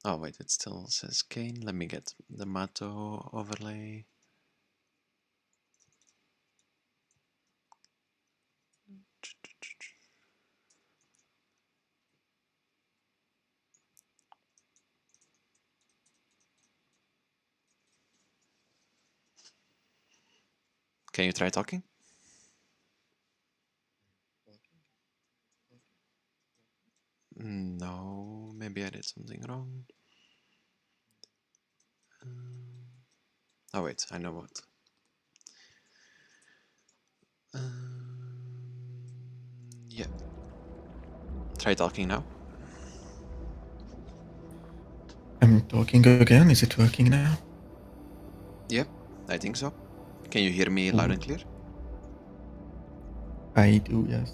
Oh wait, it still says Kane. Let me get the Mato overlay. Can you try talking? No, maybe I did something wrong. Oh wait, I know what. Yeah. Try talking now. I'm talking again. Is it working now? Yep, I think so. Can you hear me loud and clear? I do, yes.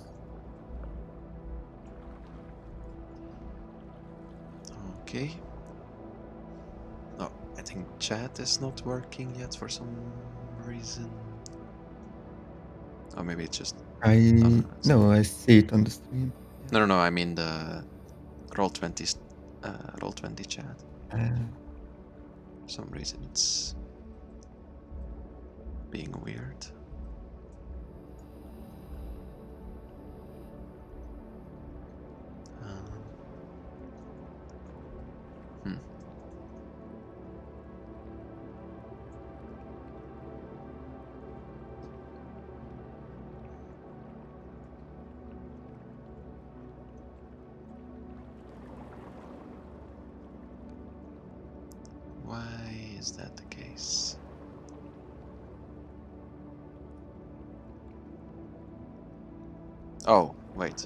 Okay. Oh, I think chat is not working yet for some reason. Or maybe it's just... No, I see it on the stream. No, I mean the Roll20 Roll20 chat. For some reason it's being weird. Hmm. Why is that the case? Oh, wait.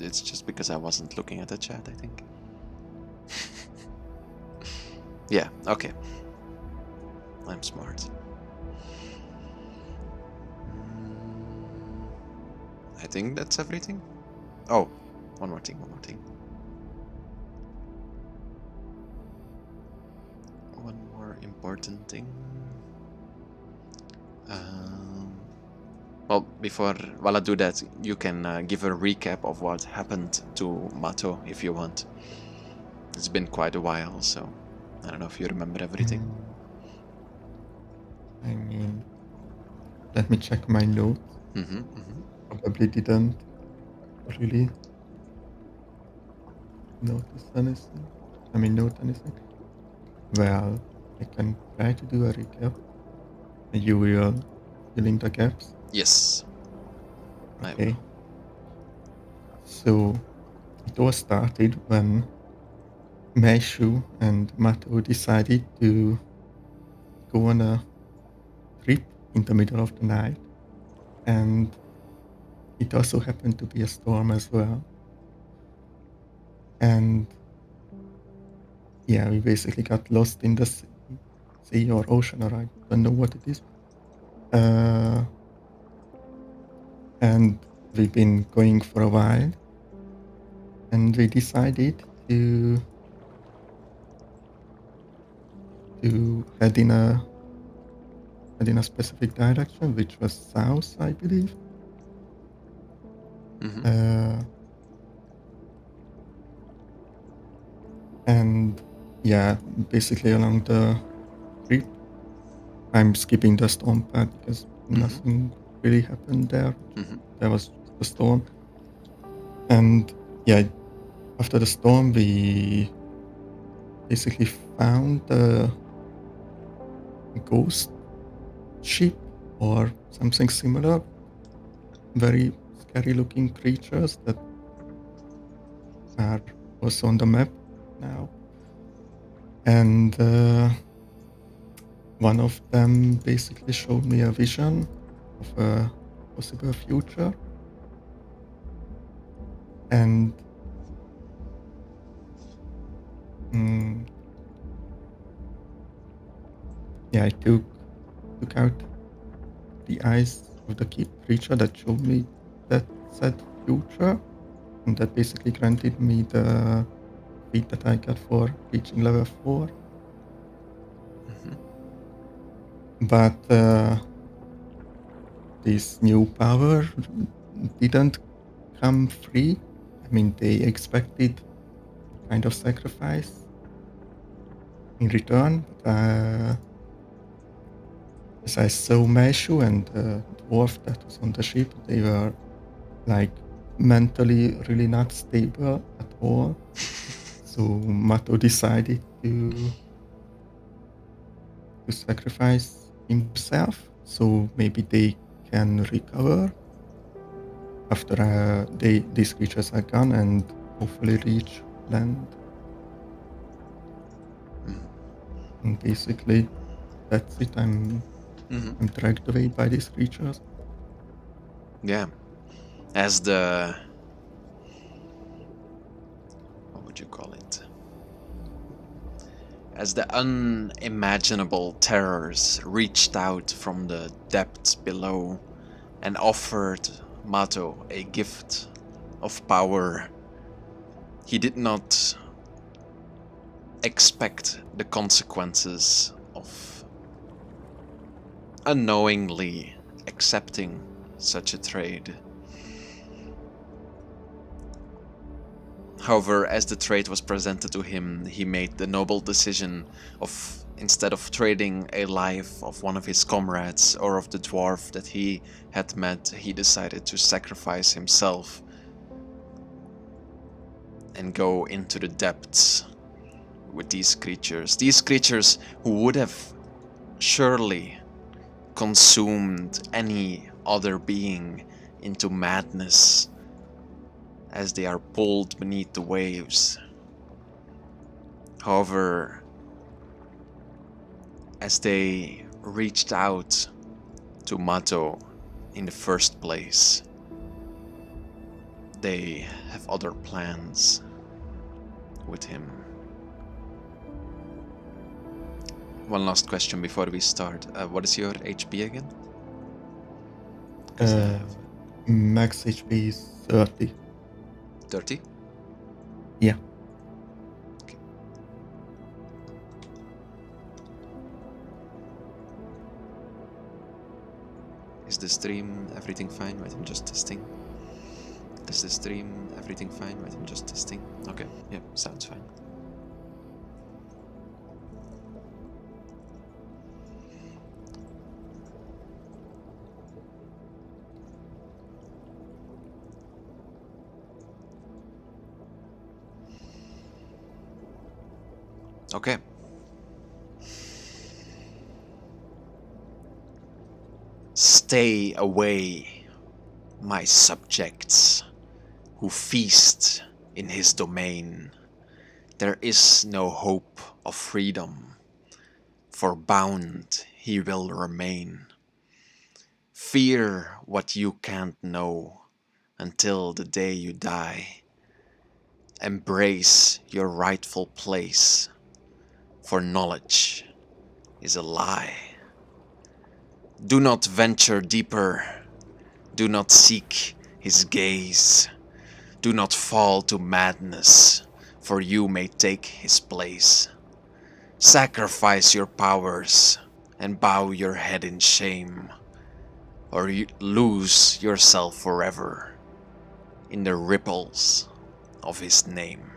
It's just because I wasn't looking at the chat, I think. Yeah, okay. I'm smart. I think that's everything. Oh, one more thing. One more important thing. Well, while I do that, you can give a recap of what happened to Mato if you want. It's been quite a while, so I don't know if you remember everything. I mean, let me check my notes. Probably didn't really notice anything. Note anything. Well, I can try to do a recap. And you will fill in the gaps. Yes. Okay. So it all started when Meishu and Mato decided to go on a trip in the middle of the night. And it also happened to be a storm as well. And yeah, we basically got lost in the sea or ocean, or I don't know what it is. And we've been going for a while. And we decided to head in a specific direction, which was south, I believe. And yeah, basically along the trip, I'm skipping the storm part because nothing really happened there. There was just a storm. And yeah, after the storm, we basically found a ghost ship or something similar. Very scary looking creatures that are also on the map now. And one of them basically showed me a vision of a possible future. And yeah, I took out the eyes of the creature that showed me that said future, and that basically granted me the feat that I got for reaching level 4. But this new power didn't come free. I mean, they expected kind of sacrifice in return. But as I saw Meishu and the dwarf that was on the ship, they were like mentally really not stable at all. So Mato decided to sacrifice himself, so maybe they can recover after these creatures are gone and hopefully reach land. And basically, that's it. I'm dragged away by these creatures. Yeah. As the... what would you call it? As the unimaginable terrors reached out from the depths below and offered Mato a gift of power, he did not expect the consequences of unknowingly accepting such a trade. However, as the trade was presented to him, he made the noble decision of, instead of trading a life of one of his comrades or of the dwarf that he had met, he decided to sacrifice himself and go into the depths with these creatures. These creatures who would have surely consumed any other being into madness as they are pulled beneath the waves. However, as they reached out to Mato in the first place, they have other plans with him. One last question before we start. What is your HP again? Max HP is 30. 30? Yeah. Okay. Is the stream everything fine? Wait, I'm just testing. Is the stream everything fine? Wait, I'm just testing. Okay, yeah, sounds fine. Okay. Stay away, my subjects, who feast in his domain. There is no hope of freedom, for bound he will remain. Fear what you can't know until the day you die. Embrace your rightful place, for knowledge is a lie. Do not venture deeper, do not seek his gaze, do not fall to madness, for you may take his place. Sacrifice your powers and bow your head in shame, or you lose yourself forever in the ripples of his name.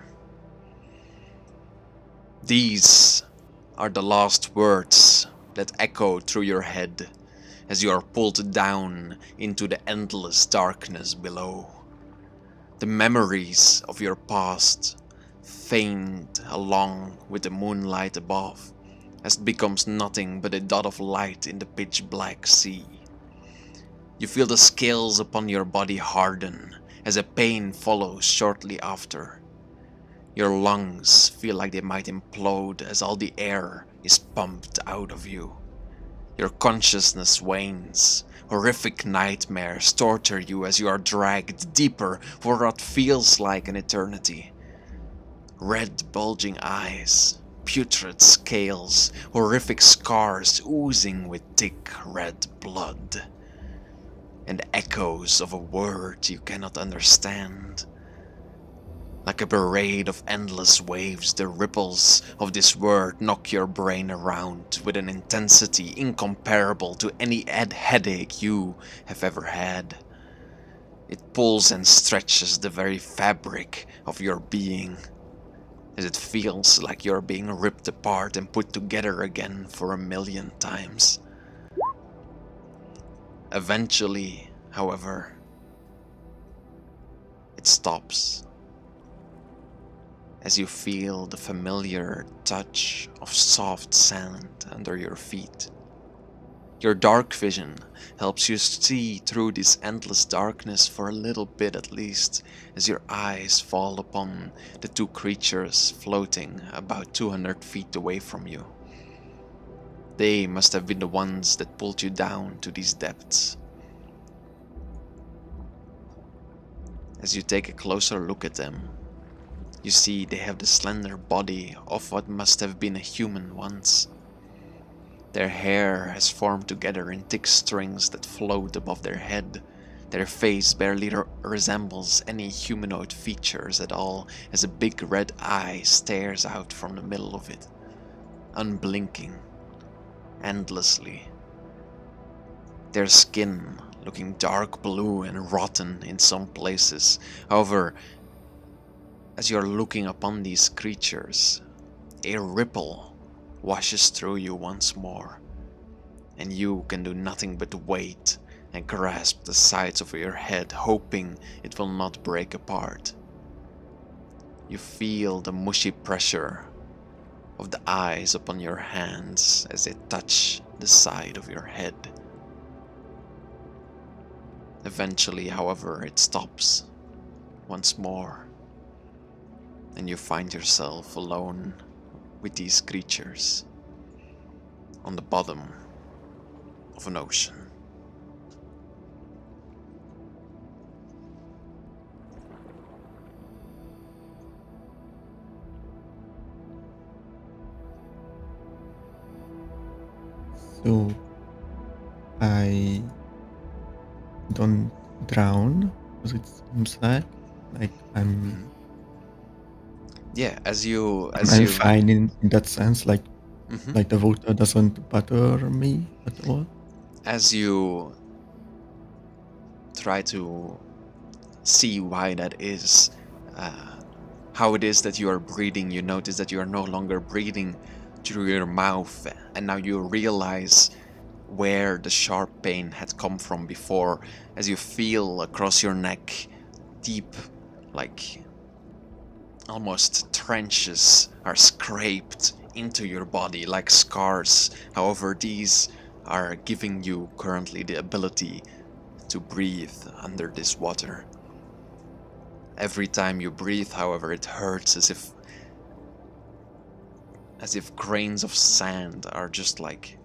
These are the last words that echo through your head as you are pulled down into the endless darkness below. The memories of your past faint along with the moonlight above as it becomes nothing but a dot of light in the pitch black sea. You feel the scales upon your body harden as a pain follows shortly after. Your lungs feel like they might implode as all the air is pumped out of you. Your consciousness wanes. Horrific nightmares torture you as you are dragged deeper for what feels like an eternity. Red bulging eyes, putrid scales, horrific scars oozing with thick red blood, and echoes of a word you cannot understand. Like a parade of endless waves, the ripples of this word knock your brain around with an intensity incomparable to any headache you have ever had. It pulls and stretches the very fabric of your being. as it feels like you're being ripped apart and put together again for 1,000,000 times. Eventually, however, it stops as you feel the familiar touch of soft sand under your feet. Your dark vision helps you see through this endless darkness for a little bit at least, as your eyes fall upon the two creatures floating about 200 feet away from you. They must have been the ones that pulled you down to these depths. As you take a closer look at them, you see they have the slender body of what must have been a human once. Their hair has formed together in thick strings that float above their head. Their face barely resembles any humanoid features at all, as a big red eye stares out from the middle of it, unblinking, endlessly. Their skin looking dark blue and rotten in some places. However, as you're looking upon these creatures, a ripple washes through you once more, and you can do nothing but wait and grasp the sides of your head, hoping it will not break apart. You feel the mushy pressure of the eyes upon your hands as they touch the side of your head. Eventually, however, it stops once more, and you find yourself alone with these creatures on the bottom of an ocean. So I don't drown, because it seems like I'm Yeah, as you I'm fine in that sense, like the water doesn't bother me at all. as you try to see why that is, how it is that you are breathing, you notice that you are no longer breathing through your mouth, and now you realize where the sharp pain had come from before, as you feel across your neck deep, like almost trenches are scraped into your body like scars. However, these are giving you currently the ability to breathe under this water. Every time you breathe, however, it hurts as if grains of sand are just like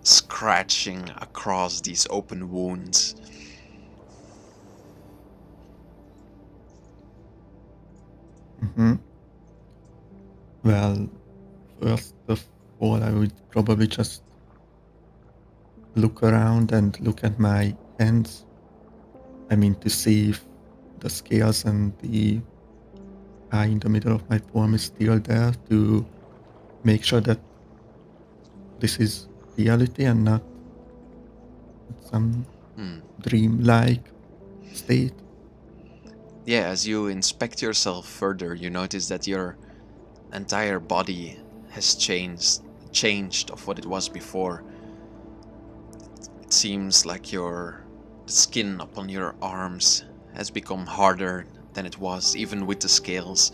scratching across these open wounds. Well, first of all, I would probably just look around and look at my hands. I mean, to see if the scales and the eye in the middle of my palm is still there, to make sure that this is reality and not some dream-like state. Yeah, as you inspect yourself further, you notice that your entire body has changed of what it was before. It seems like the skin upon your arms has become harder than it was, even with the scales.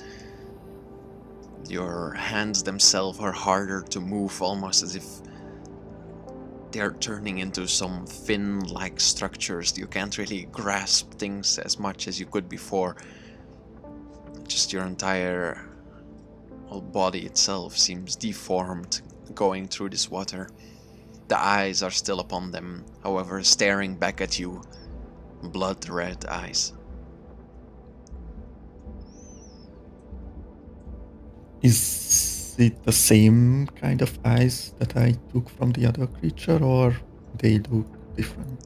Your hands themselves are harder to move, almost as if they're turning into some fin-like structures. You can't really grasp things as much as you could before. Just your entire whole body itself seems deformed going through this water. The eyes are still upon them, however, staring back at you, blood-red eyes. Is it the same kind of eyes that I took from the other creature, or they look different?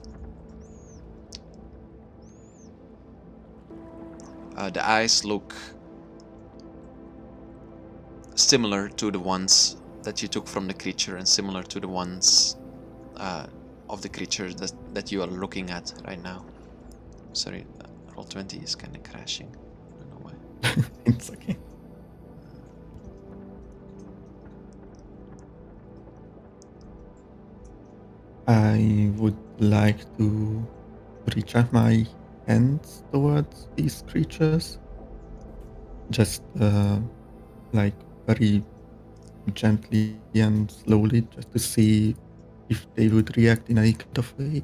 The eyes look similar to the ones that you took from the creature, and similar to the ones of the creature that you are looking at right now. Sorry, Roll20 is kind of crashing. I don't know why. It's okay. I would like to reach out my hands towards these creatures, just like very gently and slowly, just to see if they would react in any kind of way.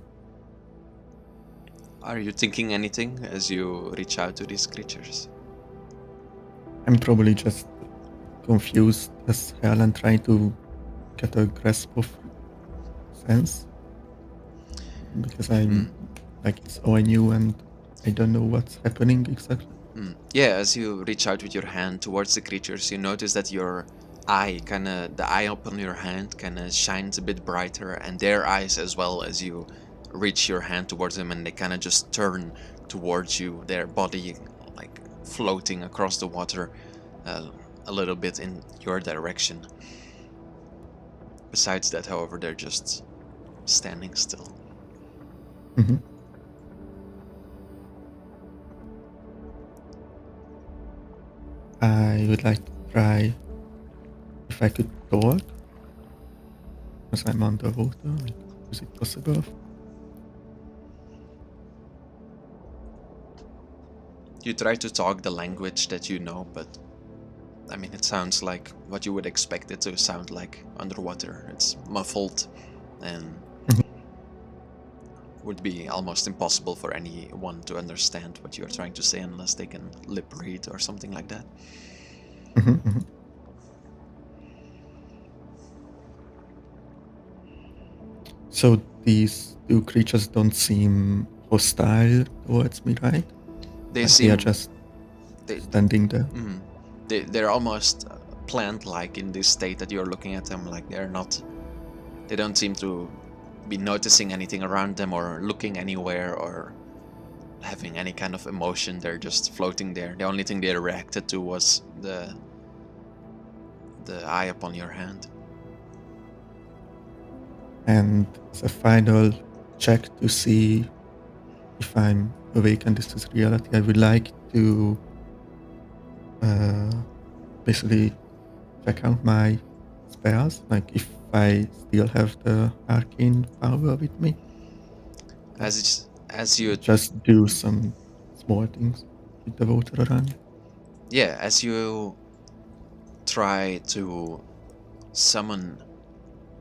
Are you thinking anything as you reach out to these creatures? I'm probably just confused as hell and trying to get a grasp of sense because I'm like it's all new and I don't know what's happening exactly. Yeah, as you reach out with your hand towards the creatures, you notice that your eye, the eye up on your hand, shines a bit brighter, and their eyes as well as you reach your hand towards them, and they kind of just turn towards you, their body like floating across the water uh, a little bit in your direction. Besides that, however, they're just standing still. Mhm. I would like to try if I could talk because I'm underwater. Like, is it possible? You try to talk the language that you know, but I mean, it sounds like what you would expect it to sound like underwater. It's muffled and Mhm. would be almost impossible for anyone to understand what you're trying to say unless they can lip read or something like that. Mhm, mhm. So these two creatures don't seem hostile towards me, right? They Like they are seem just they standing there. they're almost plant-like in this state that you're looking at them. Like they don't seem to be noticing anything around them or looking anywhere or having any kind of emotion. They're just floating there. The only thing they reacted to was the eye upon your hand. And as a final check to see if I'm awake and this is reality, I would like to uh, basically check out my spells, like if I still have the arcane power with me. Like As you just do some small things with the water around. yeah, as you try to summon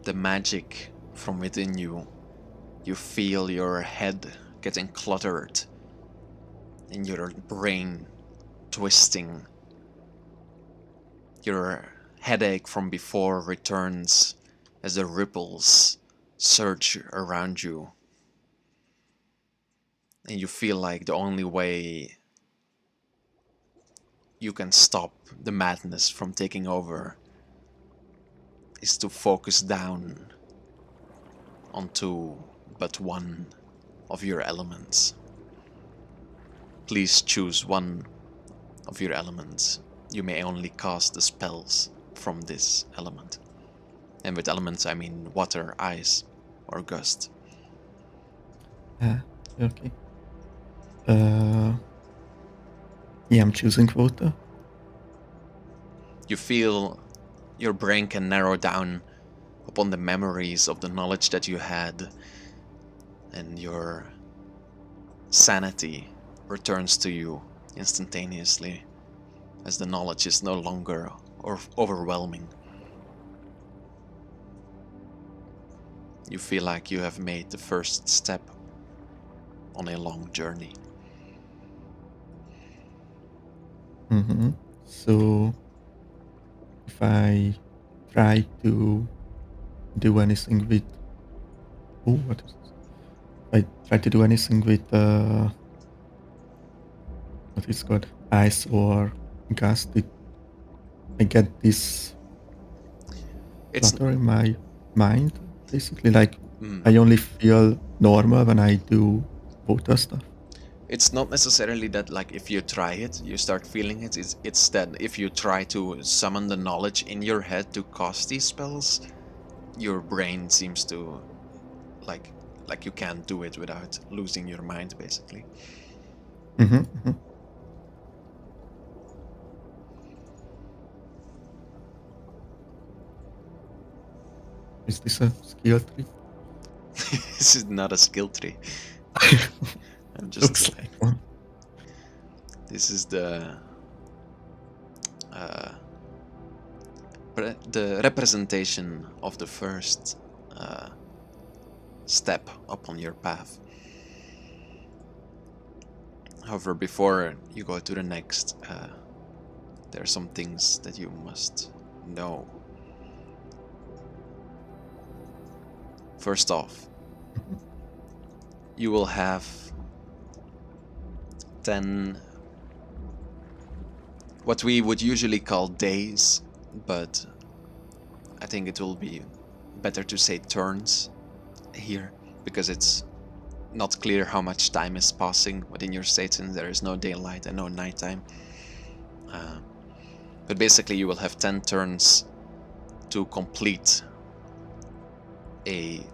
the magic from within you, you feel your head getting cluttered and your brain twisting. Your headache from before returns as the ripples surge around you, and you feel like the only way you can stop the madness from taking over is to focus down onto but one of your elements. Please choose one of your elements. You may only cast the spells from this element. And with elements, I mean water, ice, or gust. Yeah, okay. Uh, yeah, I'm choosing water. You feel your brain can narrow down upon the memories of the knowledge that you had, and your sanity returns to you instantaneously as the knowledge is no longer overwhelming. You feel like you have made the first step on a long journey. So if I try to do anything with what is this? I try to do anything with what is called ice or gas, I get this It's clutter in my mind. Basically, like mm, I only feel normal when I do water stuff. it's not necessarily that like if you try it, you start feeling it. It's that if you try to summon the knowledge in your head to cast these spells, your brain seems to like like you can't do it without losing your mind basically. Hmm, hmm. Is this a skill tree? This is not a skill tree. I'm just. Looks like one. This is the representation of the first step upon your path. However, before you go to the next, there are some things that you must know. First off, you will have 10 what we would usually call days, but I think it will be better to say turns here, because it's not clear how much time is passing within your state since there is no daylight and no nighttime. But basically you will have 10 turns to complete a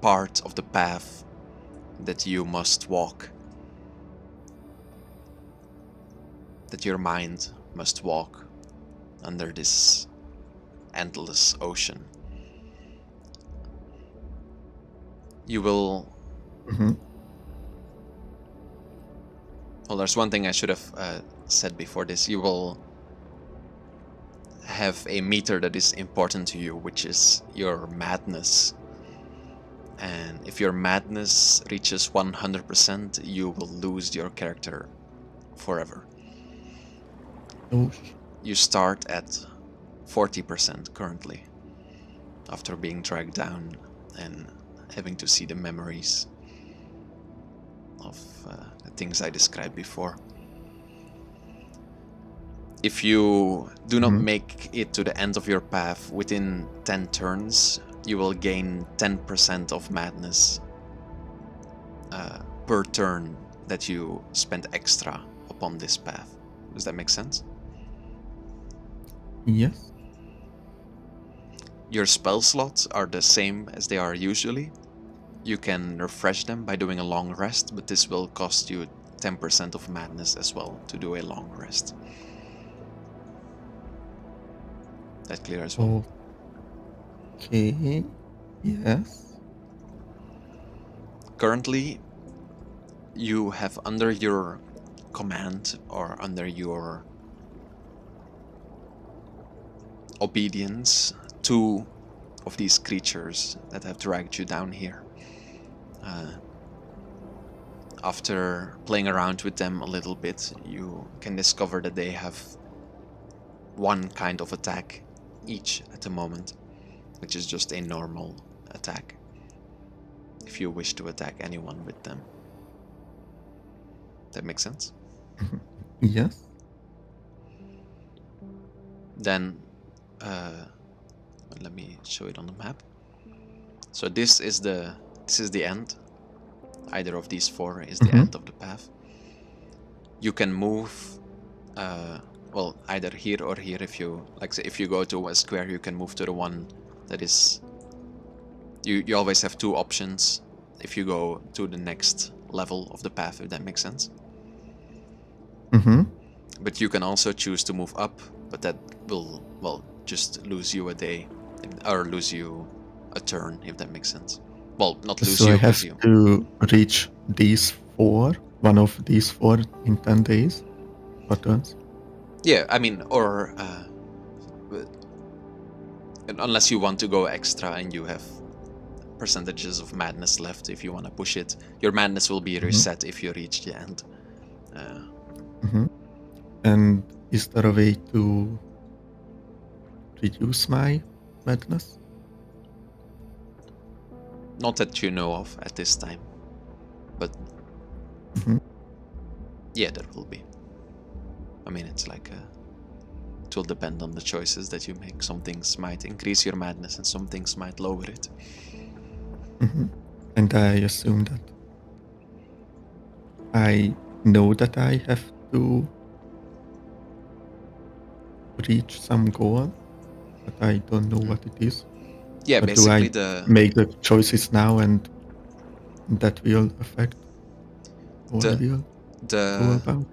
part of the path that you must walk, that your mind must walk under this endless ocean. You will... Well, there's one thing I should have said before this. You will have a meter that is important to you, which is your madness. And if your madness reaches 100%, you will lose your character forever. You start at 40% currently, after being dragged down and having to see the memories of the things I described before. If you do not make it to the end of your path within 10 turns, you will gain 10% of madness per turn that you spend extra upon this path. Does that make sense? Yes. Your spell slots are the same as they are usually. You can refresh them by doing a long rest, but this will cost you 10% of madness as well to do a long rest. That clear as well? Okay. Yes. Currently, you have under your command or under your obedience 2 of these creatures that have dragged you down here. After playing around with them a little bit, you can discover that they have one kind of attack each at the moment, which is just a normal attack, if you wish to attack anyone with them. That makes sense? Yes. Then, let me show it on the map. So this is the end. Either of these 4 is the end of the path. You can move, well, either here or here. If you like, say, if you go to a square, you can move to the one that is. You always have 2 options if you go to the next level of the path, if that makes sense. But you can also choose to move up, but that will, well, just lose you a day, or lose you a turn, if that makes sense. Well, not lose so you. I have to reach these 4, one of these 4 in 10 days, or turns? Yeah, I mean, or unless you want to go extra and you have percentages of madness left, if you want to push it, your madness will be reset if you reach the end. And is there a way to reduce my madness? Not that you know of at this time, but yeah, there will be. I mean, it's like it will depend on the choices that you make. Some things might increase your madness and some things might lower it. And I assume that I know that I have to reach some goal, but I don't know what it is. Yeah, but basically do I make the choices now and that will affect what I will go about?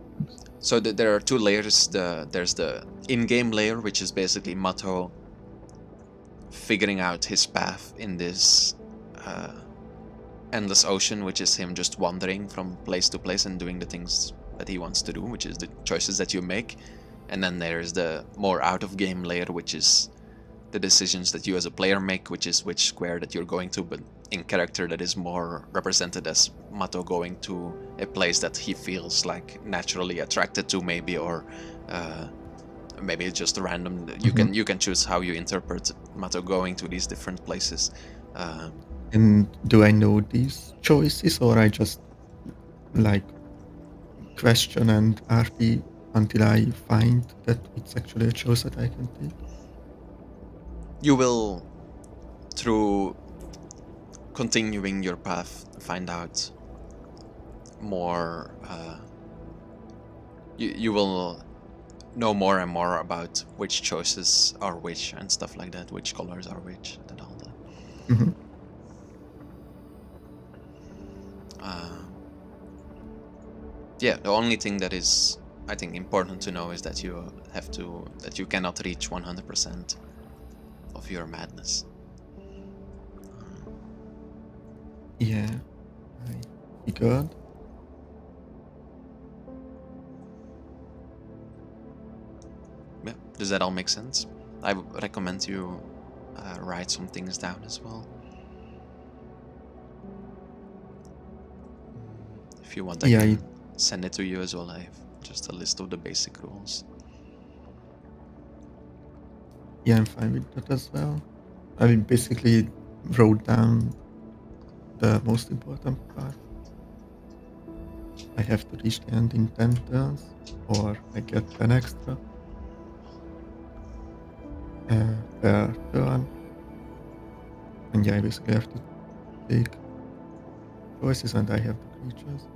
So there are 2 layers. There's the in-game layer, which is basically Mato figuring out his path in this endless ocean, which is him just wandering from place to place and doing the things that he wants to do, which is the choices that you make. And then there's the more out of game layer, which is the decisions that you as a player make, which is which square that you're going to, but in character that is more represented as Mato going to a place that he feels like naturally attracted to, maybe, or maybe it's just random. You can choose how you interpret Mato going to these different places. And do I know these choices, or I just like question and RP until I find that it's actually a choice that I can take? You will, through continuing your path, find out more. You will know more and more about which choices are which and stuff like that, which colors are which, and all that. Yeah, the only thing that is, I think, important to know is that that you cannot reach 100% of your madness. Yeah, I figured. Yeah, does that all make sense? I would recommend you write some things down as well. If you want, I can send it to you as well. I have just a list of the basic rules. Yeah, I'm fine with that as well. I basically wrote down the most important part. I have to reach the end in 10 turns, or I get 10 extra per turn. And yeah, I basically have to take choices, and I have the creatures.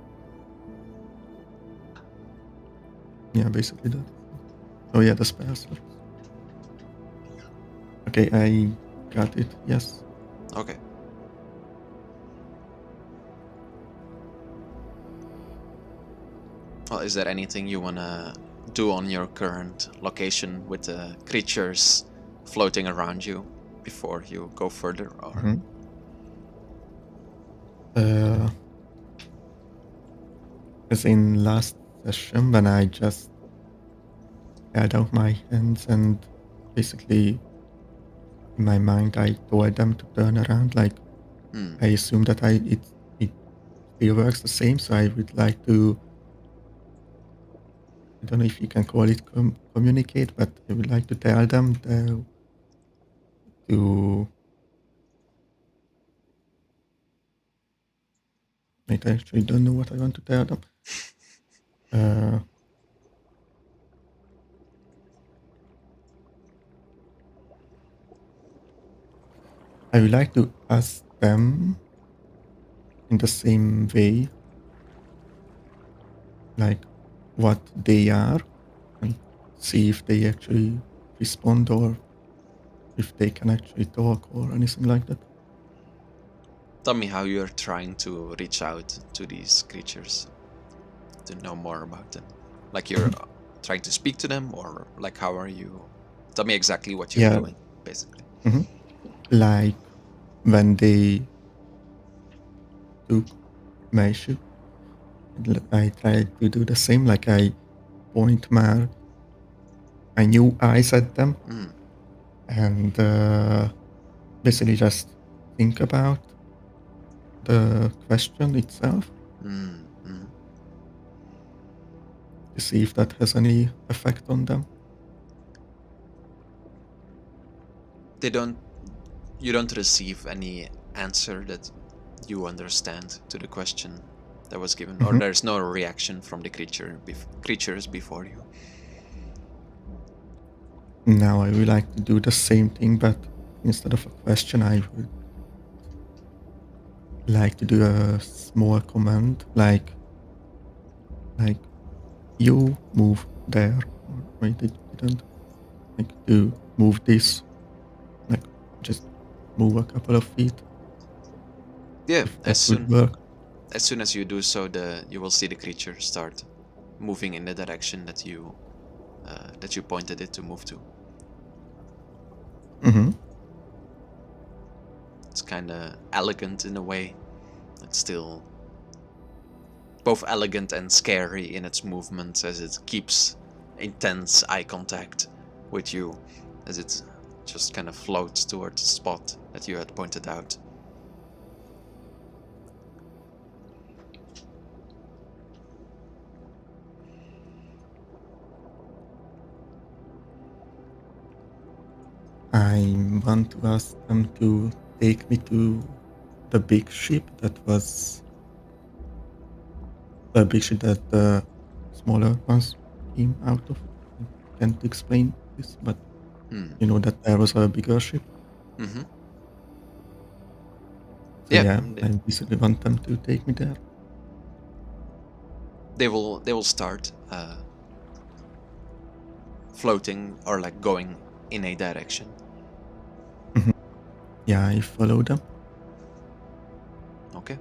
Yeah, basically that. Oh yeah, the spell slots. Okay, I got it, yes. Okay. Well, is there anything you want to do on your current location with the creatures floating around you before you go further? Or as in last session, when I just held out my hands and basically in my mind I told them to turn around, like I assume that it still works the same, so I would like to, I don't know if you can call it communicate, but I would like to tell them I actually don't know what I want to tell them. I would like to ask them in the same way, like what they are, and see if they actually respond or if they can actually talk or anything like that. Tell me how you're trying to reach out to these creatures to know more about them. Like you're trying to speak to them, or like how are you? Tell me exactly what you're doing, basically. Like when they took my shoe, I tried to do the same. Like I point my new eyes at them and basically just think about the question itself to see if that has any effect on them. You don't receive any answer that you understand to the question that was given, or there's no reaction from the creatures before you. Now I would like to do the same thing, but instead of a question, I would like to do a small command, like you move there, or wait, it didn't, like to move this, like just move a couple of feet. Yeah, as soon as you do so, you will see the creature start moving in the direction that you pointed it to move to. It's kind of elegant in a way. It's still both elegant and scary in its movements as it keeps intense eye contact with you as it just kind of floats towards the spot that you had pointed out. I want to ask them to take me to the big ship that was the big ship that the smaller ones came out of. I can't explain this, but you know that there was a bigger ship. Mm-hmm. So yeah, I basically want them to take me there. They will start floating or like going in a direction. Yeah, I follow them. Okay.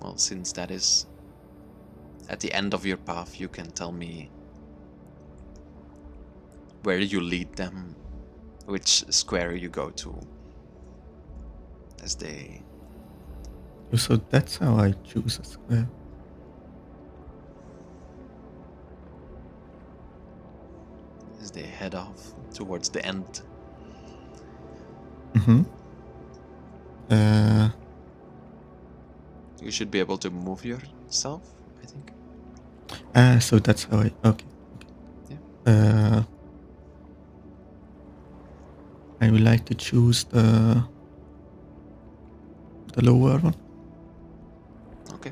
Well, since that is at the end of your path, you can tell me where you lead them, which square you go to, as they... So that's how I choose a square. As they head off towards the end. You should be able to move yourself, I think. So that's how I... Okay. Yeah. I would like to choose the lower one. Okay.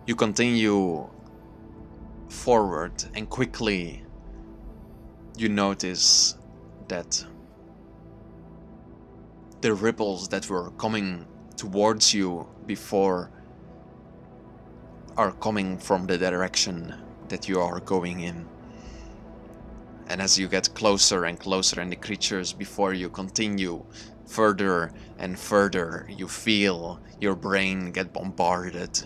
You continue forward, and quickly you notice that the ripples that were coming towards you before are coming from the direction that you are going in. And as you get closer and closer, and the creatures before you continue further and further, you feel your brain get bombarded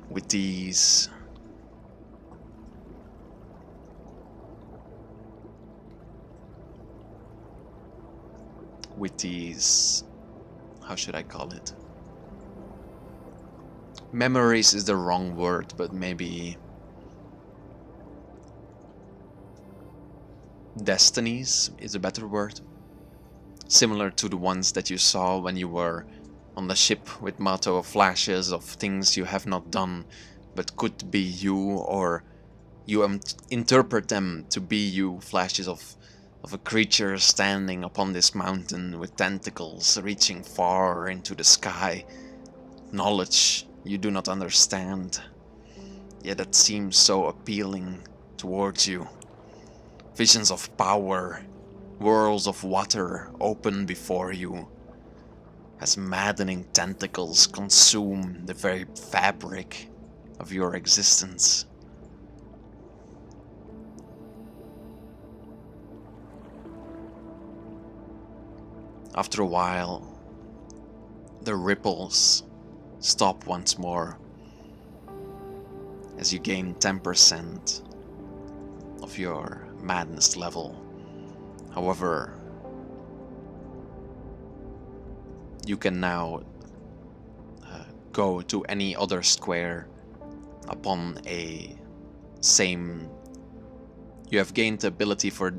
with these how should I call it? Memories is the wrong word, but maybe destinies is a better word. Similar to the ones that you saw when you were on the ship with Mato, flashes of things you have not done but could be you, or you interpret them to be you, flashes of a creature standing upon this mountain with tentacles reaching far into the sky. Knowledge you do not understand, yet it seems so appealing towards you. Visions of power, worlds of water open before you, as maddening tentacles consume the very fabric of your existence. After a while, the ripples stop once more as you gain 10% of your madness level. However, you can now go to any other square upon a same... You have gained the ability for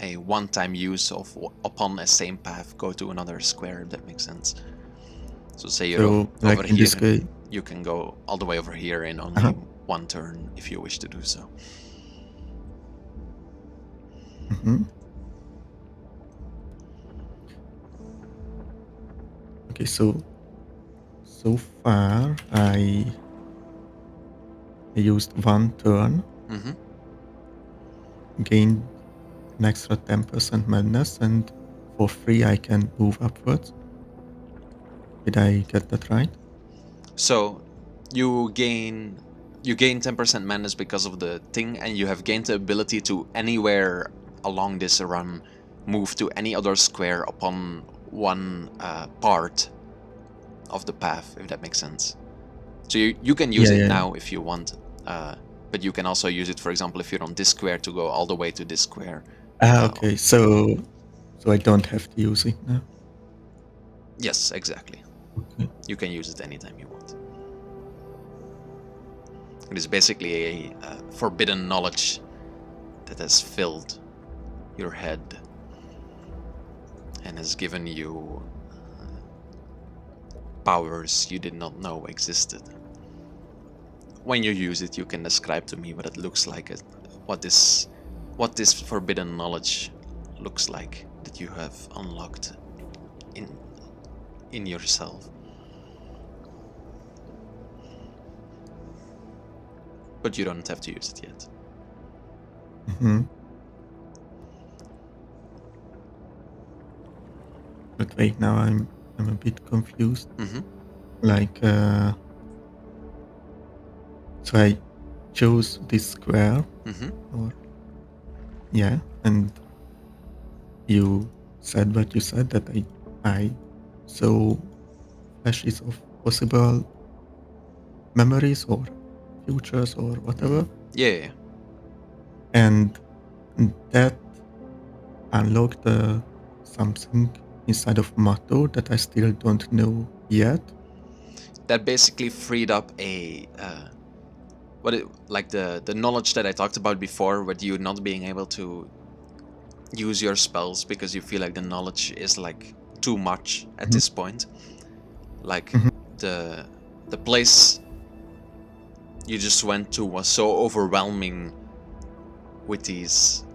a one-time use of upon a same path, go to another square, if that makes sense. So say you're over here, you can go all the way over here in only one turn if you wish to do so. Okay, so far I used one turn, gained an extra 10% madness, and for free I can move upwards. Did I get that right? So you gain 10% madness because of the thing, and you have gained the ability to anywhere along this run move to any other square upon one part of the path, if that makes sense. So you can use it now if you want, but you can also use it, for example, if you're on this square, to go all the way to this square. Okay, so I don't have to use it now. Yes, exactly. Okay. You can use it anytime you want. It is basically a forbidden knowledge that has filled your head and has given you powers you did not know existed. When you use it, you can describe to me what it looks like, what this forbidden knowledge looks like that you have unlocked in yourself. But you don't have to use it yet. Mm-hmm. But wait, now I'm a bit confused. Mm-hmm. Like, so I chose this square, or yeah, and you said what you said, that I saw flashes of possible memories or futures or whatever. Yeah. And that unlocked something inside of Mato that I still don't know yet. That basically freed up the knowledge that I talked about before, with you not being able to use your spells because you feel like the knowledge is like too much at this point. Like the place you just went to was so overwhelming with these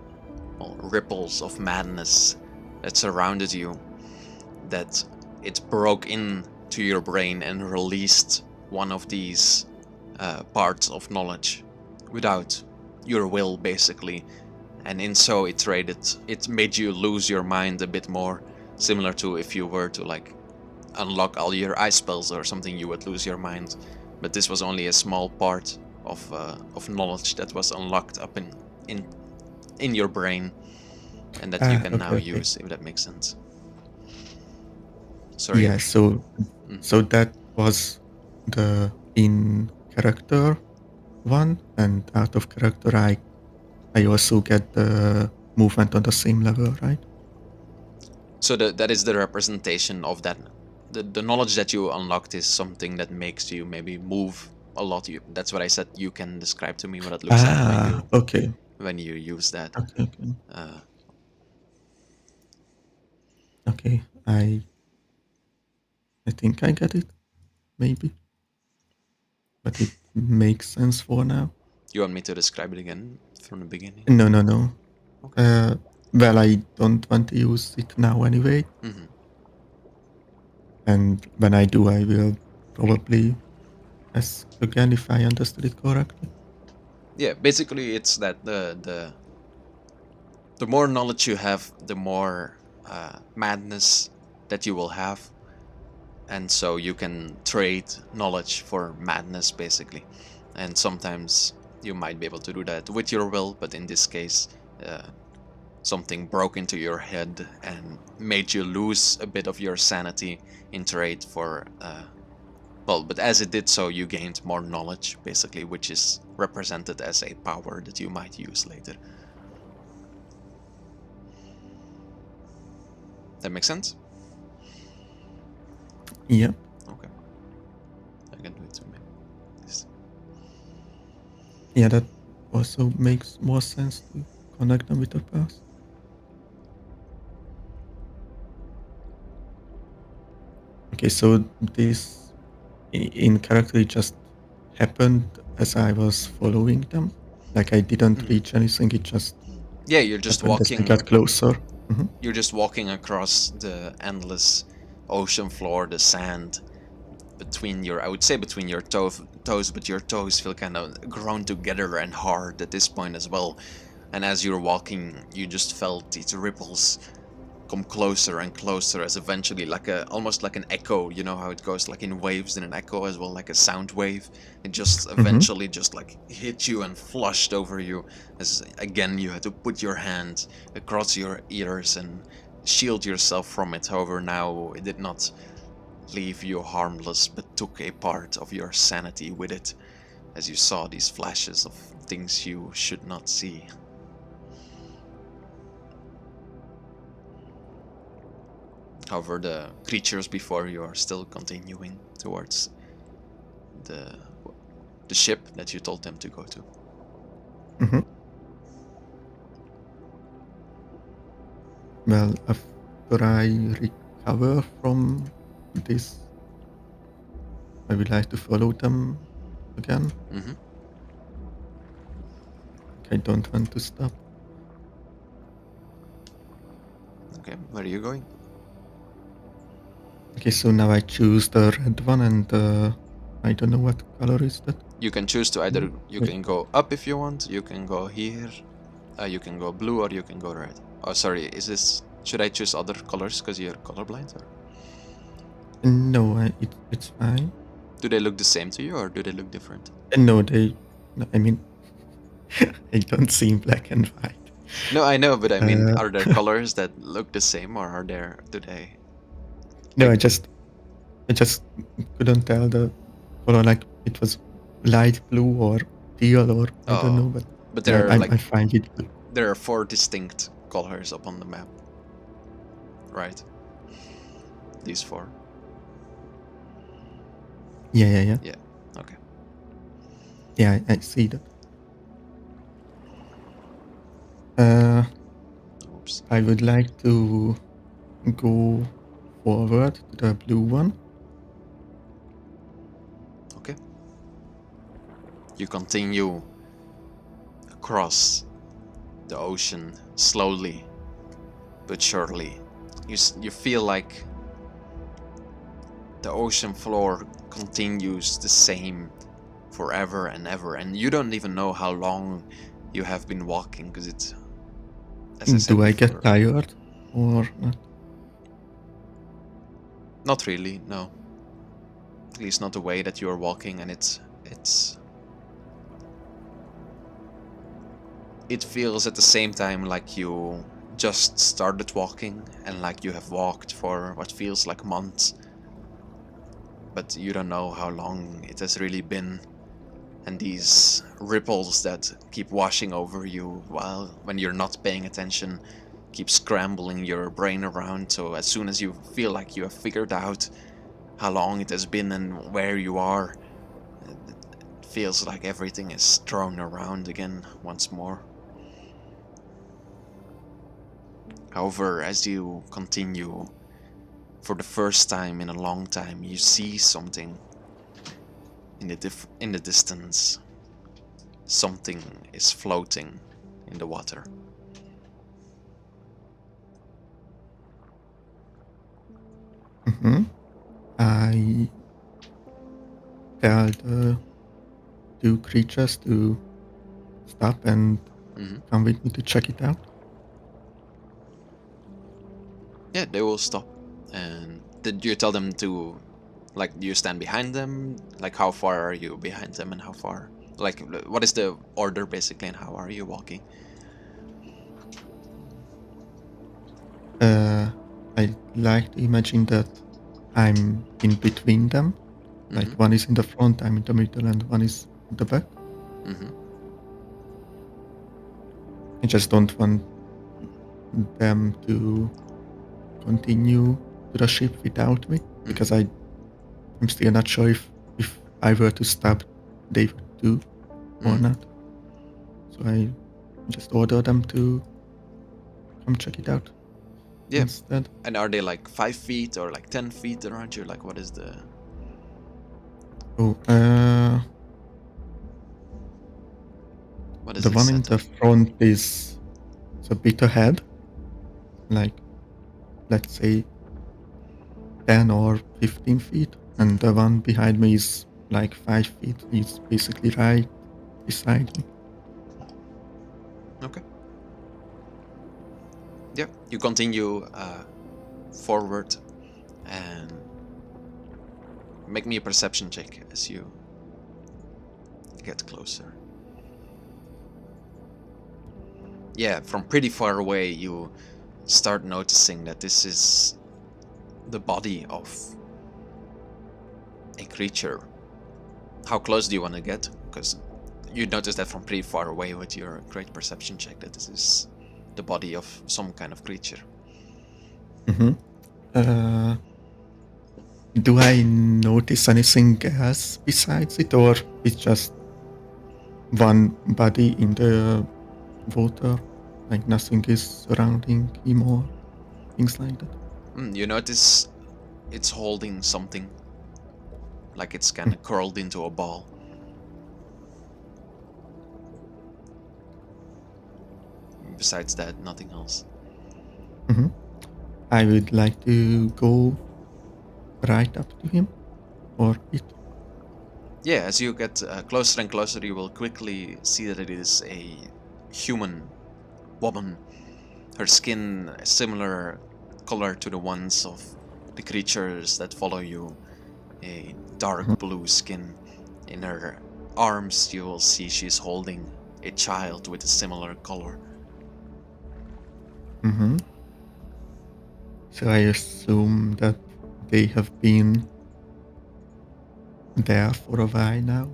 ripples of madness that surrounded you that it broke into your brain and released one of these parts of knowledge without your will, basically. And in so it made you lose your mind a bit more, similar to if you were to like unlock all your ice spells or something, you would lose your mind. But this was only a small part of knowledge that was unlocked up in your brain, and that you can now use, if that makes sense. Sorry. Yeah, so that was the in character one, and out of character I also get the movement on the same level, right? So that is the representation of that. The knowledge that you unlocked is something that makes you maybe move a lot. That's what I said. You can describe to me what it looks like when you use that. Okay. I think I get it, maybe, but it makes sense for now. You want me to describe it again from the beginning? No. Okay. Well, I don't want to use it now anyway. And when I do, I will probably ask again if I understood it correctly. Yeah, basically it's that the more knowledge you have, the more madness that you will have. And so you can trade knowledge for madness, basically. And sometimes you might be able to do that with your will, but in this case, something broke into your head and made you lose a bit of your sanity in trade for... but as it did so, you gained more knowledge, basically, which is represented as a power that you might use later. That makes sense? Yep. Okay. I can do it too, maybe. Yeah, that also makes more sense to connect them with the past. Okay, so this in character it just happened as I was following them. Like I didn't reach anything. It just you're just walking. As we got closer. You're just walking across the endless ocean floor, the sand between your, I would say between your toes, but your toes feel kind of grown together and hard at this point as well. And as you're walking, you just felt these ripples come closer and closer as eventually almost like an echo. You know how it goes like in waves, in an echo as well, like a sound wave. It just eventually just like hit you and flushed over you as again you had to put your hand across your ears and shield yourself from it. However, now it did not leave you harmless but took a part of your sanity with it as you saw these flashes of things you should not see. However, the creatures before you are still continuing towards the ship that you told them to go to. Well, after I recover from this, I would like to follow them again. I don't want to stop. Okay, where are you going? Okay, so now I choose the red one, and I don't know what color is that. You can choose to either, you can go up if you want, you can go here, you can go blue, or you can go red. Oh, sorry, should I choose other colors because you're colorblind? Or? No, it's fine. Do they look the same to you, or do they look different? No, I mean, I don't see in black and white. No, I know, but I mean, are there colors that look the same, or do they? No, I just couldn't tell the color, like it was light blue or teal or I don't know, but there are I find it. There are 4 distinct colors up on the map, right? These 4. Yeah. Yeah. Okay. Yeah, I see that. Oops. I would like to go forward to the blue one. Okay. You continue across the ocean slowly but surely. You feel like the ocean floor continues the same forever and ever, and you don't even know how long you have been walking because it's, as I said Do I before, get tired or not? Not really, no. At least not the way that you are walking, and it feels at the same time like you just started walking and like you have walked for what feels like months, but you don't know how long it has really been. And these ripples that keep washing over you when you're not paying attention keep scrambling your brain around, so as soon as you feel like you have figured out how long it has been and where you are, it feels like everything is thrown around again once more. However, as you continue, for the first time in a long time, you see something in the distance. Something is floating in the water. I tell the 2 creatures to stop and come with me to check it out. Yeah, they will stop. And did you tell them to, like, do you stand behind them? Like, how far are you behind them and how far? Like, what is the order basically and how are you walking? I like to imagine that I'm in between them. Like one is in the front, I'm in the middle, and one is in the back. I just don't want them to continue to the ship without me, because I'm still not sure if I were to stop, they would do or not. So I just order them to come check it out. Yeah. Instead. And are they like 5 feet or like 10 feet around you? Like, what is the... Oh, what is the one in the front is a bit ahead, like, let's say 10 or 15 feet, and the one behind me is like 5 feet. He's basically right beside me. Okay. Yeah, you continue forward and make me a perception check as you get closer. Yeah, from pretty far away you start noticing that this is the body of a creature. How close do you want to get? Because you notice that from pretty far away with your great perception check that this is the body of some kind of creature. Do I notice anything else besides it, or it's just one body in the water? Like nothing is surrounding him or things like that? You notice it's holding something, like it's kind of curled into a ball. Besides that, nothing else. I would like to go right up to him or it. Yeah, as you get closer and closer, you will quickly see that it is a human woman. Her skin is similar color to the ones of the creatures that follow you, a dark blue skin. In her arms, you will see she's holding a child with a similar color. So I assume that they have been there for a while now.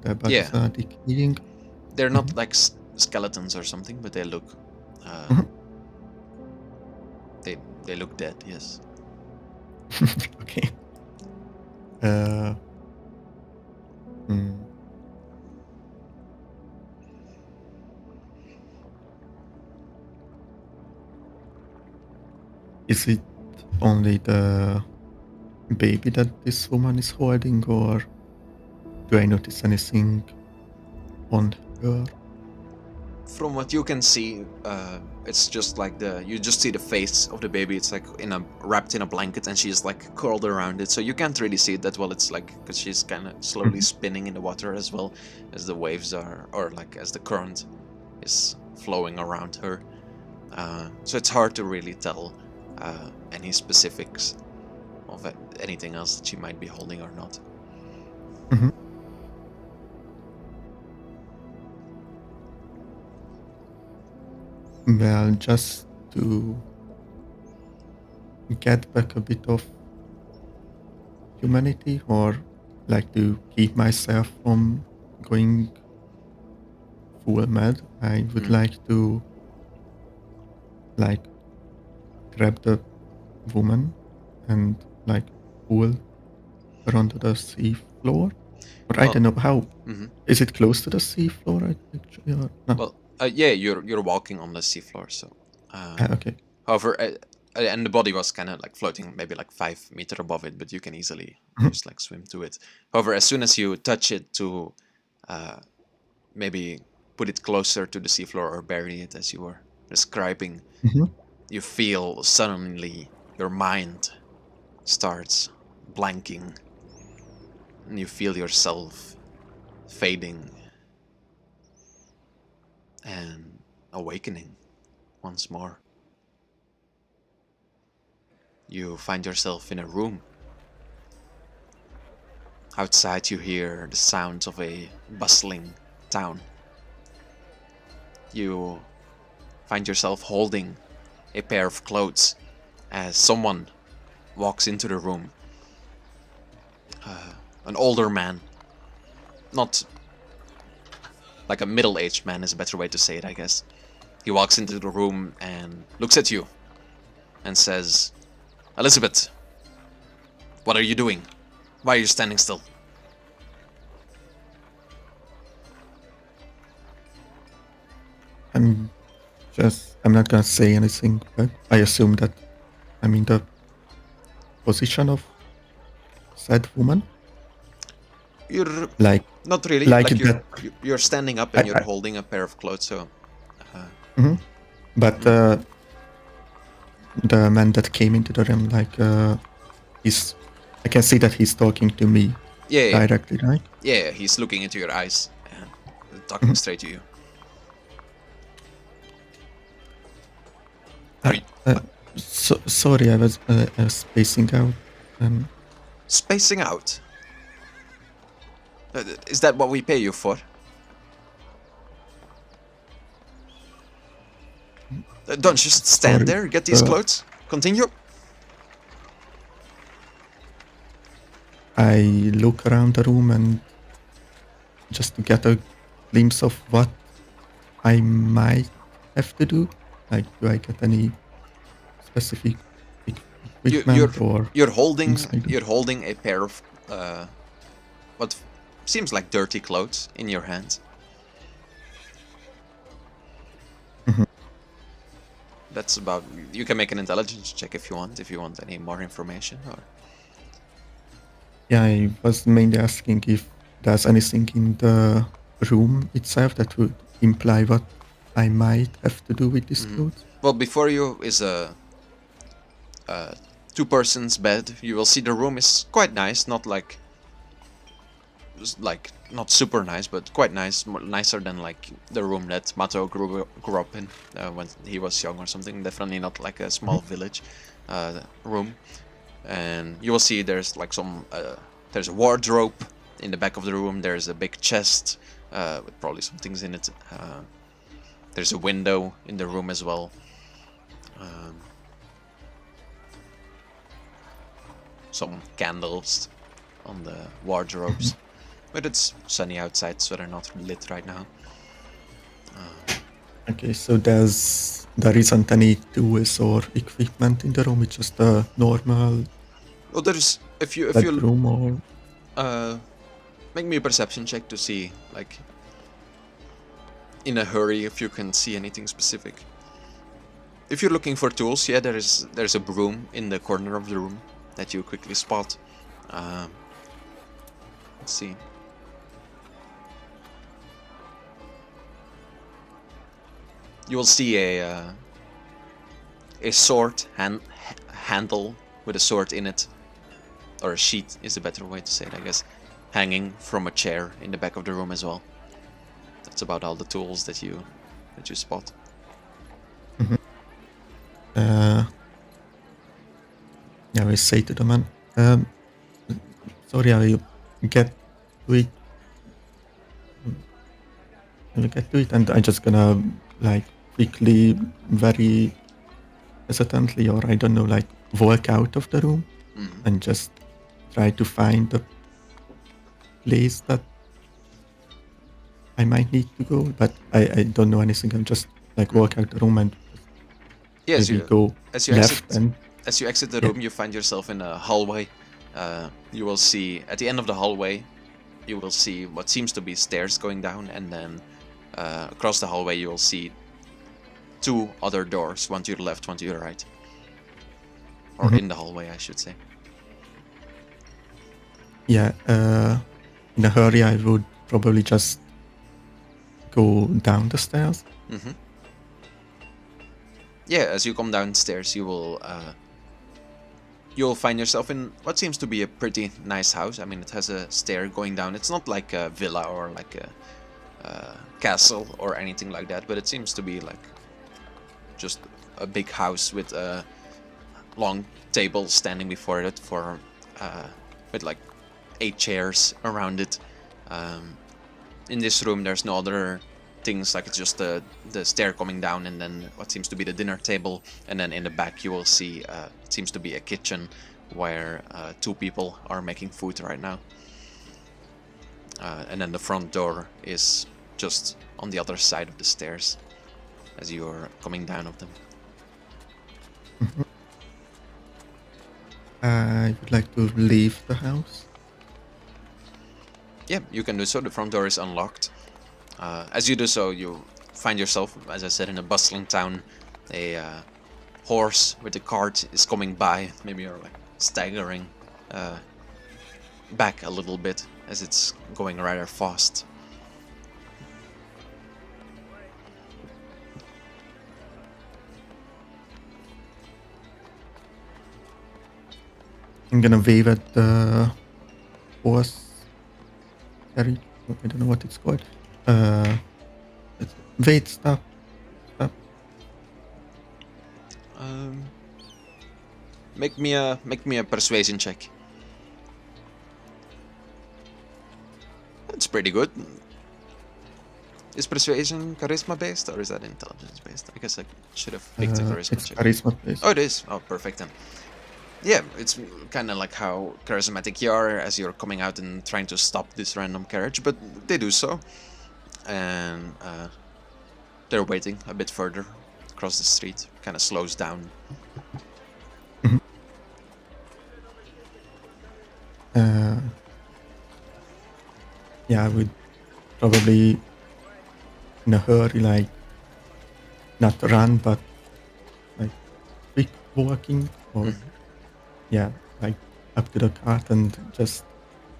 Their bodies are decaying. They're not like skeletons or something, but they look they look dead. Yes. Okay. Is it only the baby that this woman is holding, or do I notice anything on her? From what you can see, it's just like you just see the face of the baby. It's like wrapped in a blanket, and she's like curled around it. So you can't really see it that well. It's like because she's kind of slowly spinning in the water as well as the waves are, or like as the current is flowing around her. So it's hard to really tell any specifics of anything else that she might be holding or not. Well, just to get back a bit of humanity, or like to keep myself from going full mad, I would like to like grab the woman and like pull her onto the sea floor. Or I don't know how. Is it close to the sea floor actually, or not? Well, yeah, you're walking on the seafloor, so. Okay. However, and the body was kind of like floating, maybe like 5 meters above it, but you can easily just like swim to it. However, as soon as you touch it to maybe put it closer to the seafloor or bury it, as you were describing, you feel suddenly your mind starts blanking, and you feel yourself fading and awakening once more. You find yourself in a room. Outside you hear the sounds of a bustling town. You find yourself holding a pair of clothes as someone walks into the room. An older man. Not like a middle-aged man is a better way to say it, I guess. He walks into the room and looks at you and says, "Elizabeth, what are you doing? Why are you standing still?" I'm not gonna say anything, but I assume that I'm in the position of said woman. You're like not really. like Like that. you're standing up and you're holding a pair of clothes. So, but the man that came into the room, like I can see that he's talking to me. Yeah, directly, right? Yeah, he's looking into your eyes and talking straight to you. Sorry, I was spacing out. Spacing out? Is that what we pay you for? Don't just stand Sorry, there, get these clothes. Continue. I look around the room and just to get a glimpse of what I might have to do. Like, do I get any specific equipment or you're holding things like that? you're holding a pair of what seems like dirty clothes in your hands. That's about. You can make an intelligence check if you want any more information. Or Yeah, I was mainly asking if there's anything in the room itself that would imply what I might have to do with these clothes. Well, before you is a two-person's bed. You will see the room is quite nice, not like not super nice, but quite nice, nicer than like the room that Mato grew up in when he was young or something. Definitely not like a small village room. And you will see there's like some there's a wardrobe in the back of the room. There's a big chest with probably some things in it. There's a window in the room as well. Some candles on the wardrobes. But it's sunny outside, so they're not lit right now. Okay, so there isn't any tools or equipment in the room. It's just a normal. Well, there's if you room or make me a perception check to see like in a hurry if you can see anything specific. If you're looking for tools, yeah, there's a broom in the corner of the room that you quickly spot. Let's see. You will see a sword handle with a sword in it, or a sheath is a better way to say it, I guess, hanging from a chair in the back of the room as well. That's about all the tools that you spot. Yeah, I say to the man, sorry, I will get to it. And I'm just gonna like quickly, very hesitantly, or I don't know, like walk out of the room and just try to find the place that I might need to go, but I don't know anything. I'm just like walk out the room and yes, maybe go left. As you exit the room, you find yourself in a hallway. You will see at the end of the hallway, you will see what seems to be stairs going down, and then across the hallway you will see two other doors, one to your left, one to your right. Or in the hallway, I should say. Yeah, in a hurry, I would probably just go down the stairs. Yeah, as you come downstairs, you'll find yourself in what seems to be a pretty nice house. I mean, it has a stair going down. It's not like a villa or like a castle or anything like that, but it seems to be like just a big house with a long table standing before it for with like 8 chairs around it. In this room, there's no other things, like it's just the stair coming down and then what seems to be the dinner table, and then in the back you will see it seems to be a kitchen where 2 people are making food right now. And then the front door is just on the other side of the stairs as you're coming down of them. I would like to leave the house. Yeah, you can do so. The front door is unlocked. As you do so, you find yourself, as I said, in a bustling town. A horse with a cart is coming by. Maybe you're like staggering back a little bit as it's going rather fast. I'm gonna wave at the horse. I don't know what it's called. Wait, stop. Make me a persuasion check. That's pretty good. Is persuasion charisma based or is that intelligence based? I guess I should have picked a charisma it's check. charisma based. Oh, it is. Oh, perfect then. Yeah, it's kind of like how charismatic you are as you're coming out and trying to stop this random carriage, but they do so. And they're waiting a bit further across the street. Kind of slows down. Yeah, I would probably in a hurry, like not run, but like quick walking, or yeah, like up to the cart and just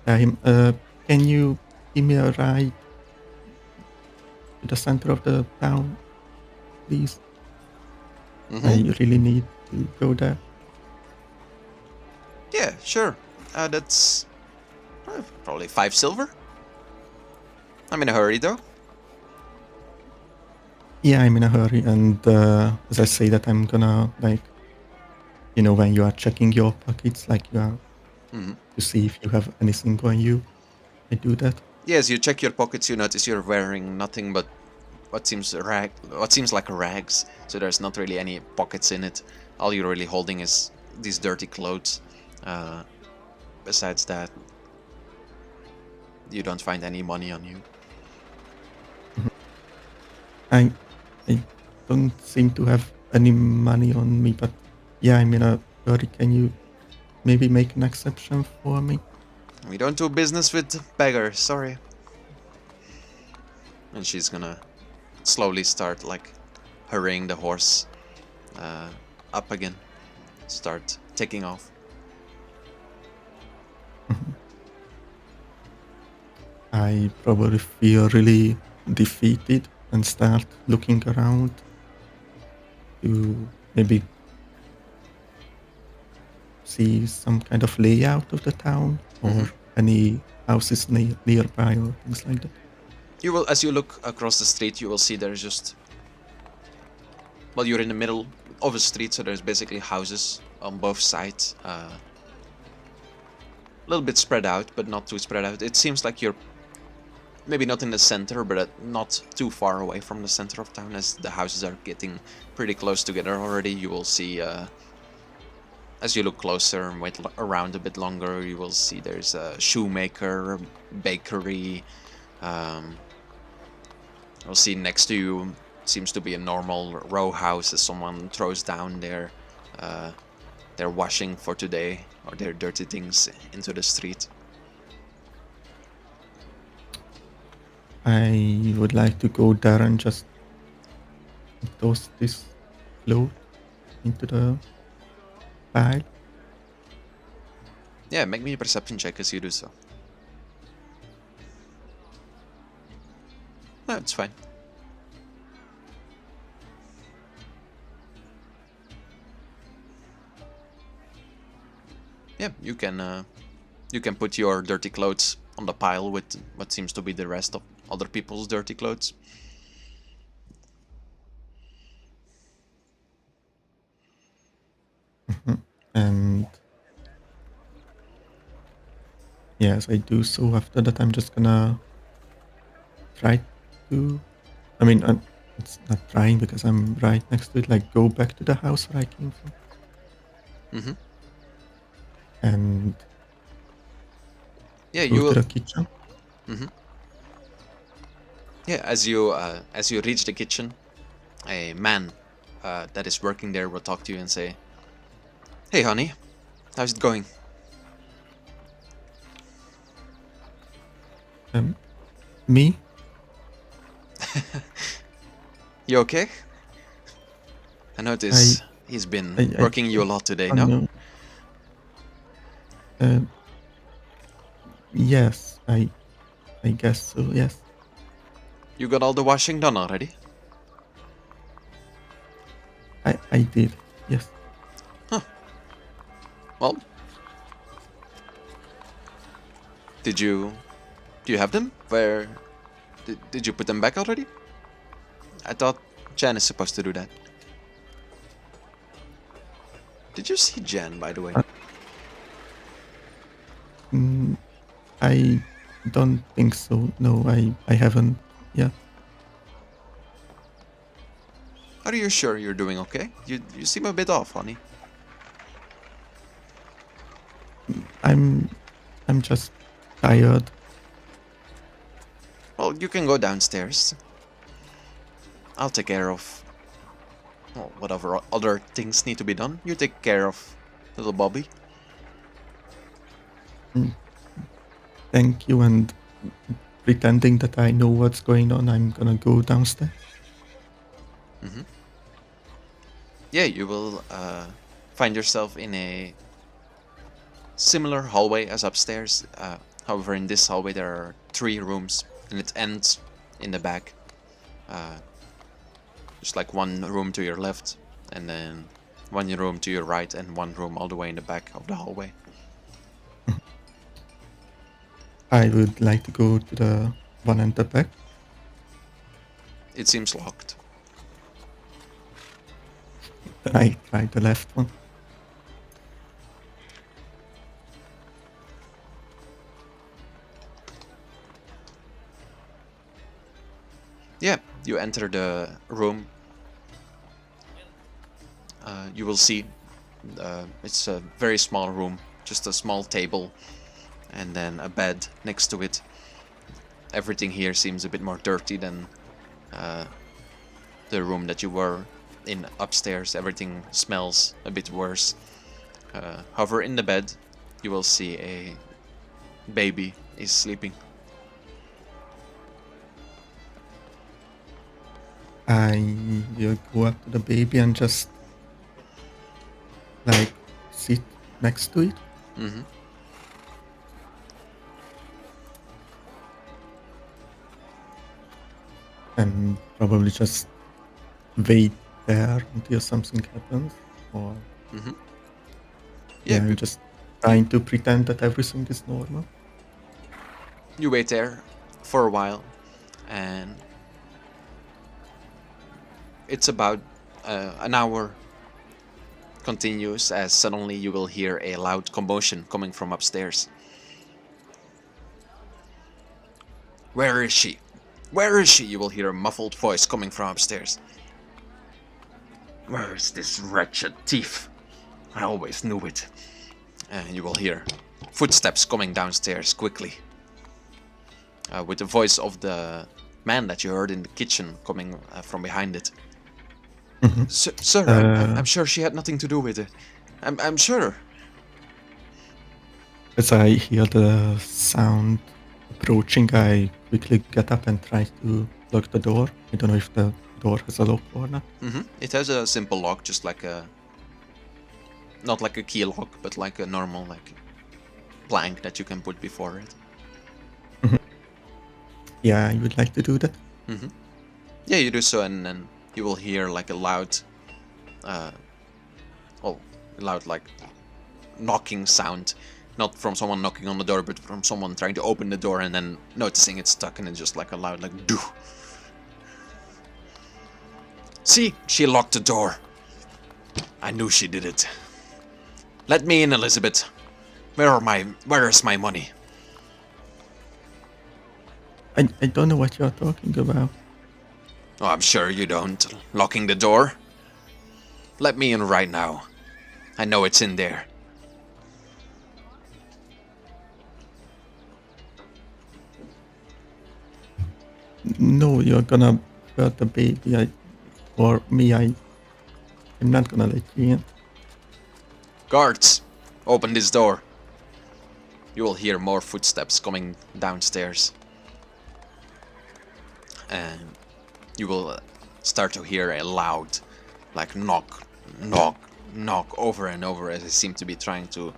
tell him, can you give me a ride to the center of the town, please? I really need to go there. Yeah, sure. That's probably 5 silver. I'm in a hurry though. Yeah, I'm in a hurry, and as I say that, I'm gonna, like, you know, when you are checking your pockets, like you are to see if you have anything on you, I do that. Yes, you check your pockets, you notice you're wearing nothing but what seems like rags, so there's not really any pockets in it. All you're really holding is these dirty clothes. Besides that, you don't find any money on you. I don't seem to have any money on me, but yeah, I'm in a hurry. Can you maybe make an exception for me? We don't do business with beggars, sorry. And she's gonna slowly start, like, hurrying the horse up again. Start taking off. I probably feel really defeated and start looking around to maybe see some kind of layout of the town or any houses nearby or things like that. You will, as you look across the street, you will see there's just... Well, you're in the middle of a street, so there's basically houses on both sides. A little bit spread out, but not too spread out. It seems like you're maybe not in the center, but not too far away from the center of town. As the houses are getting pretty close together already, you will see, as you look closer and wait around a bit longer, you will see there's a shoemaker, bakery. You'll see next to you seems to be a normal row house as someone throws down their washing for today or their dirty things into the street. I would like to go there and just toss this load into the pile. Yeah, make me a perception check as you do so. No, it's fine. Yeah, you can put your dirty clothes on the pile with what seems to be the rest of other people's dirty clothes. And yes, I do so. After that, I'm just gonna try to... I mean, it's not trying because I'm right next to it. Like, go back to the house where I came from. And yeah, go to the kitchen. Yeah, as you reach the kitchen, a man that is working there will talk to you and say, "Hey, honey, how's it going?" Me? You okay? I notice he's been working you a lot today, no? Yes, I guess so, yes. You got all the washing done already? I did, yes. Huh. Well, do you have them? Where did you put them back already? I thought Jan is supposed to do that. Did you see Jen, by the way? I don't think so. No, I haven't yet. Are you sure you're doing okay? You seem a bit off, honey. I'm just tired. Well, you can go downstairs. I'll take care of, well, whatever other things need to be done. You take care of little Bobby. Thank you, and pretending that I know what's going on, I'm gonna go downstairs. Yeah, you will find yourself in a similar hallway as upstairs. However, in this hallway there are 3 rooms, and it ends in the back. Just like one room to your left, and then one room to your right, and one room all the way in the back of the hallway. I would like to go to the one at the back. It seems locked. Then I try the left one. Yeah, you enter the room. You will see it's a very small room, just a small table, and then a bed next to it. Everything here seems a bit more dirty than the room that you were in upstairs. Everything smells a bit worse. However, in the bed, you will see a baby is sleeping. I will go up to the baby and just like sit next to it. And probably just wait there until something happens, or Yeah, I'm just trying to pretend that everything is normal. you wait there for a while, and it's about an hour continues as suddenly you will hear a loud commotion coming from upstairs. Where is she? Where is she? You will hear a muffled voice coming from upstairs. Where is this wretched thief? I always knew it. And you will hear footsteps coming downstairs quickly. With the voice of the man that you heard in the kitchen coming from behind it. Sir, I'm sure she had nothing to do with it. I'm sure. As I hear the sound approaching, I quickly get up and try to lock the door. I don't know if the door has a lock or not. It has a simple lock, just like a... Not like a key lock, but like a normal plank that you can put before it. Yeah, I would like to do that. Yeah, you do so, and then you will hear like a loud, knocking sound. Not from someone knocking on the door, but from someone trying to open the door and then noticing it's stuck, and it's just like a loud, like, doo. See, she locked the door. I knew she did it. Let me in, Elizabeth. Where is my money? I don't know what you're talking about. Oh, I'm sure you don't. Locking the door? Let me in right now. I know it's in there. No, you're gonna hurt the baby. Or me. I'm not gonna let you in. Guards, open this door. You will hear more footsteps coming downstairs. And you will start to hear a loud, like, knock, knock, knock over and over as they seem to be trying to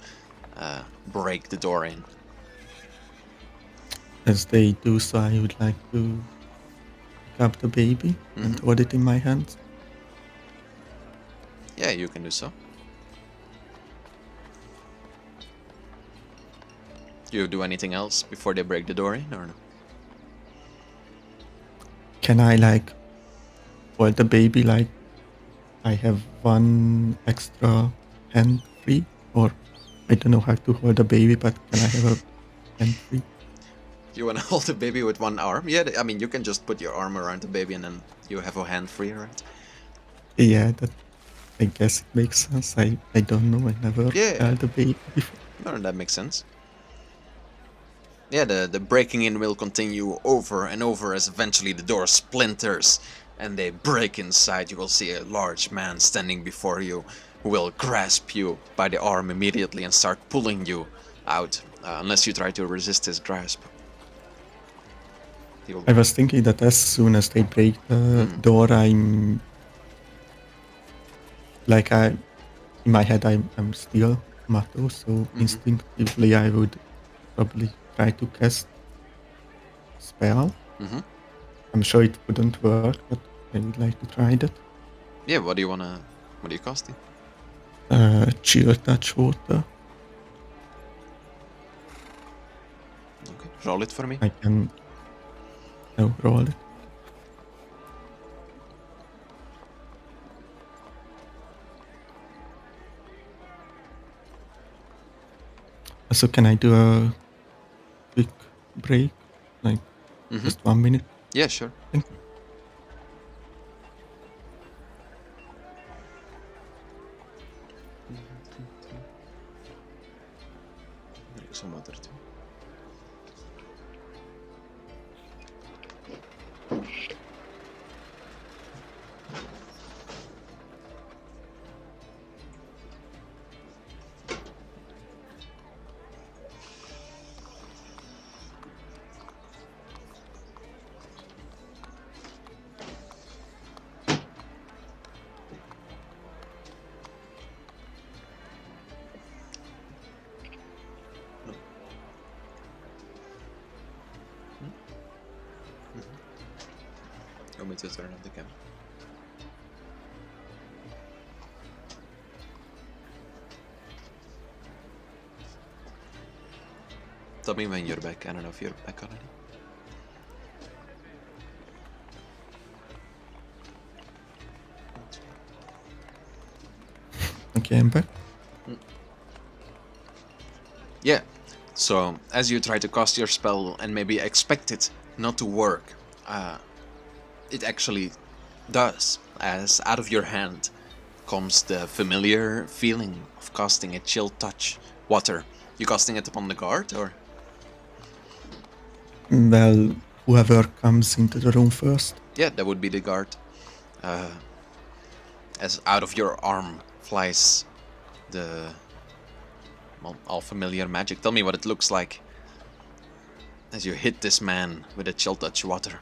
break the door in. As they do so, I would like to pick up the baby and hold it in my hands. Yeah, you can do so. Do you do anything else before they break the door in, or no? Can I hold the baby like I have one extra hand free? Or I don't know how to hold a baby, but can I have a hand free? You wanna hold the baby with one arm? Yeah, I mean, you can just put your arm around the baby and then you have a hand free, right? Yeah, that I guess it makes sense. I don't know. I never Yeah, held a baby before. no, that makes sense. Yeah, the breaking in will continue over and over as eventually the door splinters and they break inside. You will see a large man standing before you who will grasp you by the arm immediately and start pulling you out, unless you try to resist his grasp. I was thinking that as soon as they break the door, I'm like in my head I'm still Mato, so instinctively I would probably try to cast spell. I'm sure it wouldn't work, but I would like to try that. Yeah, what are you casting? Chill touch water. Okay, roll it for me. I can roll it. So can I do a quick break, like just 1 minute? Yeah, sure. Thank you. Drink some water too. You want me to turn on the camera? Tell me when you're back. I don't know if you're back already. Okay, I'm back. Yeah. So as you try to cast your spell and maybe expect it not to work, it actually does. As out of your hand comes the familiar feeling of casting a chill touch water. You casting it upon the guard or? Well, whoever comes into the room first. Yeah, that would be the guard. As out of your arm flies the all familiar magic. Tell me what it looks like as you hit this man with a chill touch water.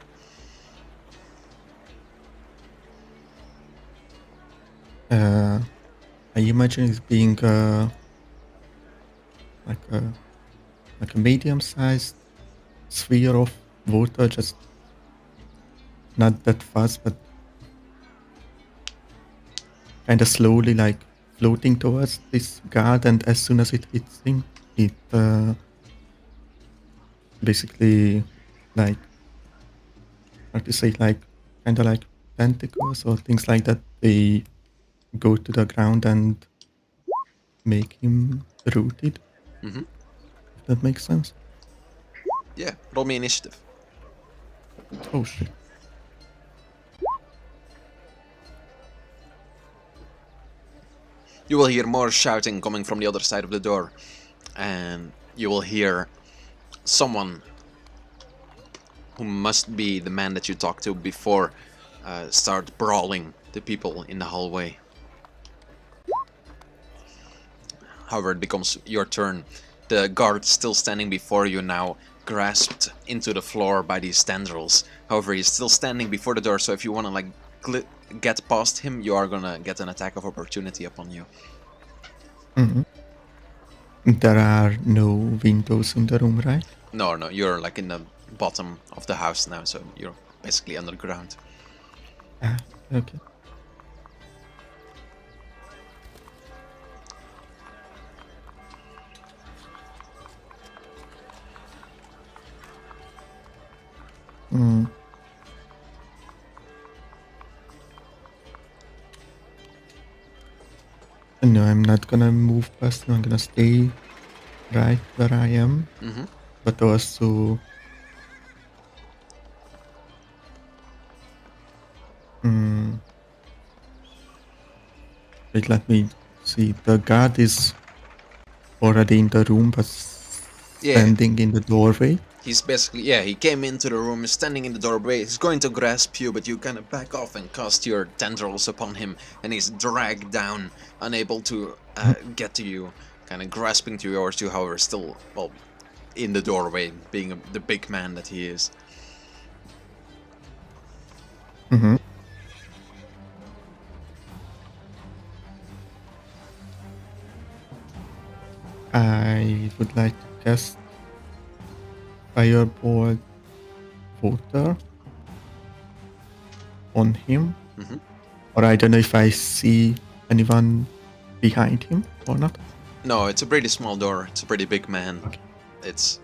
I imagine it being like a medium-sized sphere of water, just not that fast, but kind of slowly, like floating towards this guard. And as soon as it hits him, it basically, like, how to say, like kind of like tentacles or things like that. They go to the ground and make him rooted. If that makes sense. Yeah, roll me initiative. Oh shit. You will hear more shouting coming from the other side of the door, and you will hear someone who must be the man that you talked to before start brawling the people in the hallway. However, it becomes your turn. The guard still standing before you now, grasped into the floor by these tendrils. However, he's still standing before the door, so if you want to like get past him, you are gonna get an attack of opportunity upon you. There are no windows in the room, right? No, you're like in the bottom of the house now, so you're basically underground. Ah, okay. No, I'm not gonna move past him. I'm gonna stay right where I am. But also... wait, let me see. The guard is already in the room, but standing in the doorway. He's basically, he came into the room, standing in the doorway. He's going to grasp you, but you kind of back off and cast your tendrils upon him, and he's dragged down, unable to get to you, kind of grasping to yours, you, however, still, well, in the doorway, being the big man that he is. I would like to cast Fireball Water on him. Or I don't know if I see anyone behind him or not. No, it's a pretty small door. It's a pretty big man. Okay. It's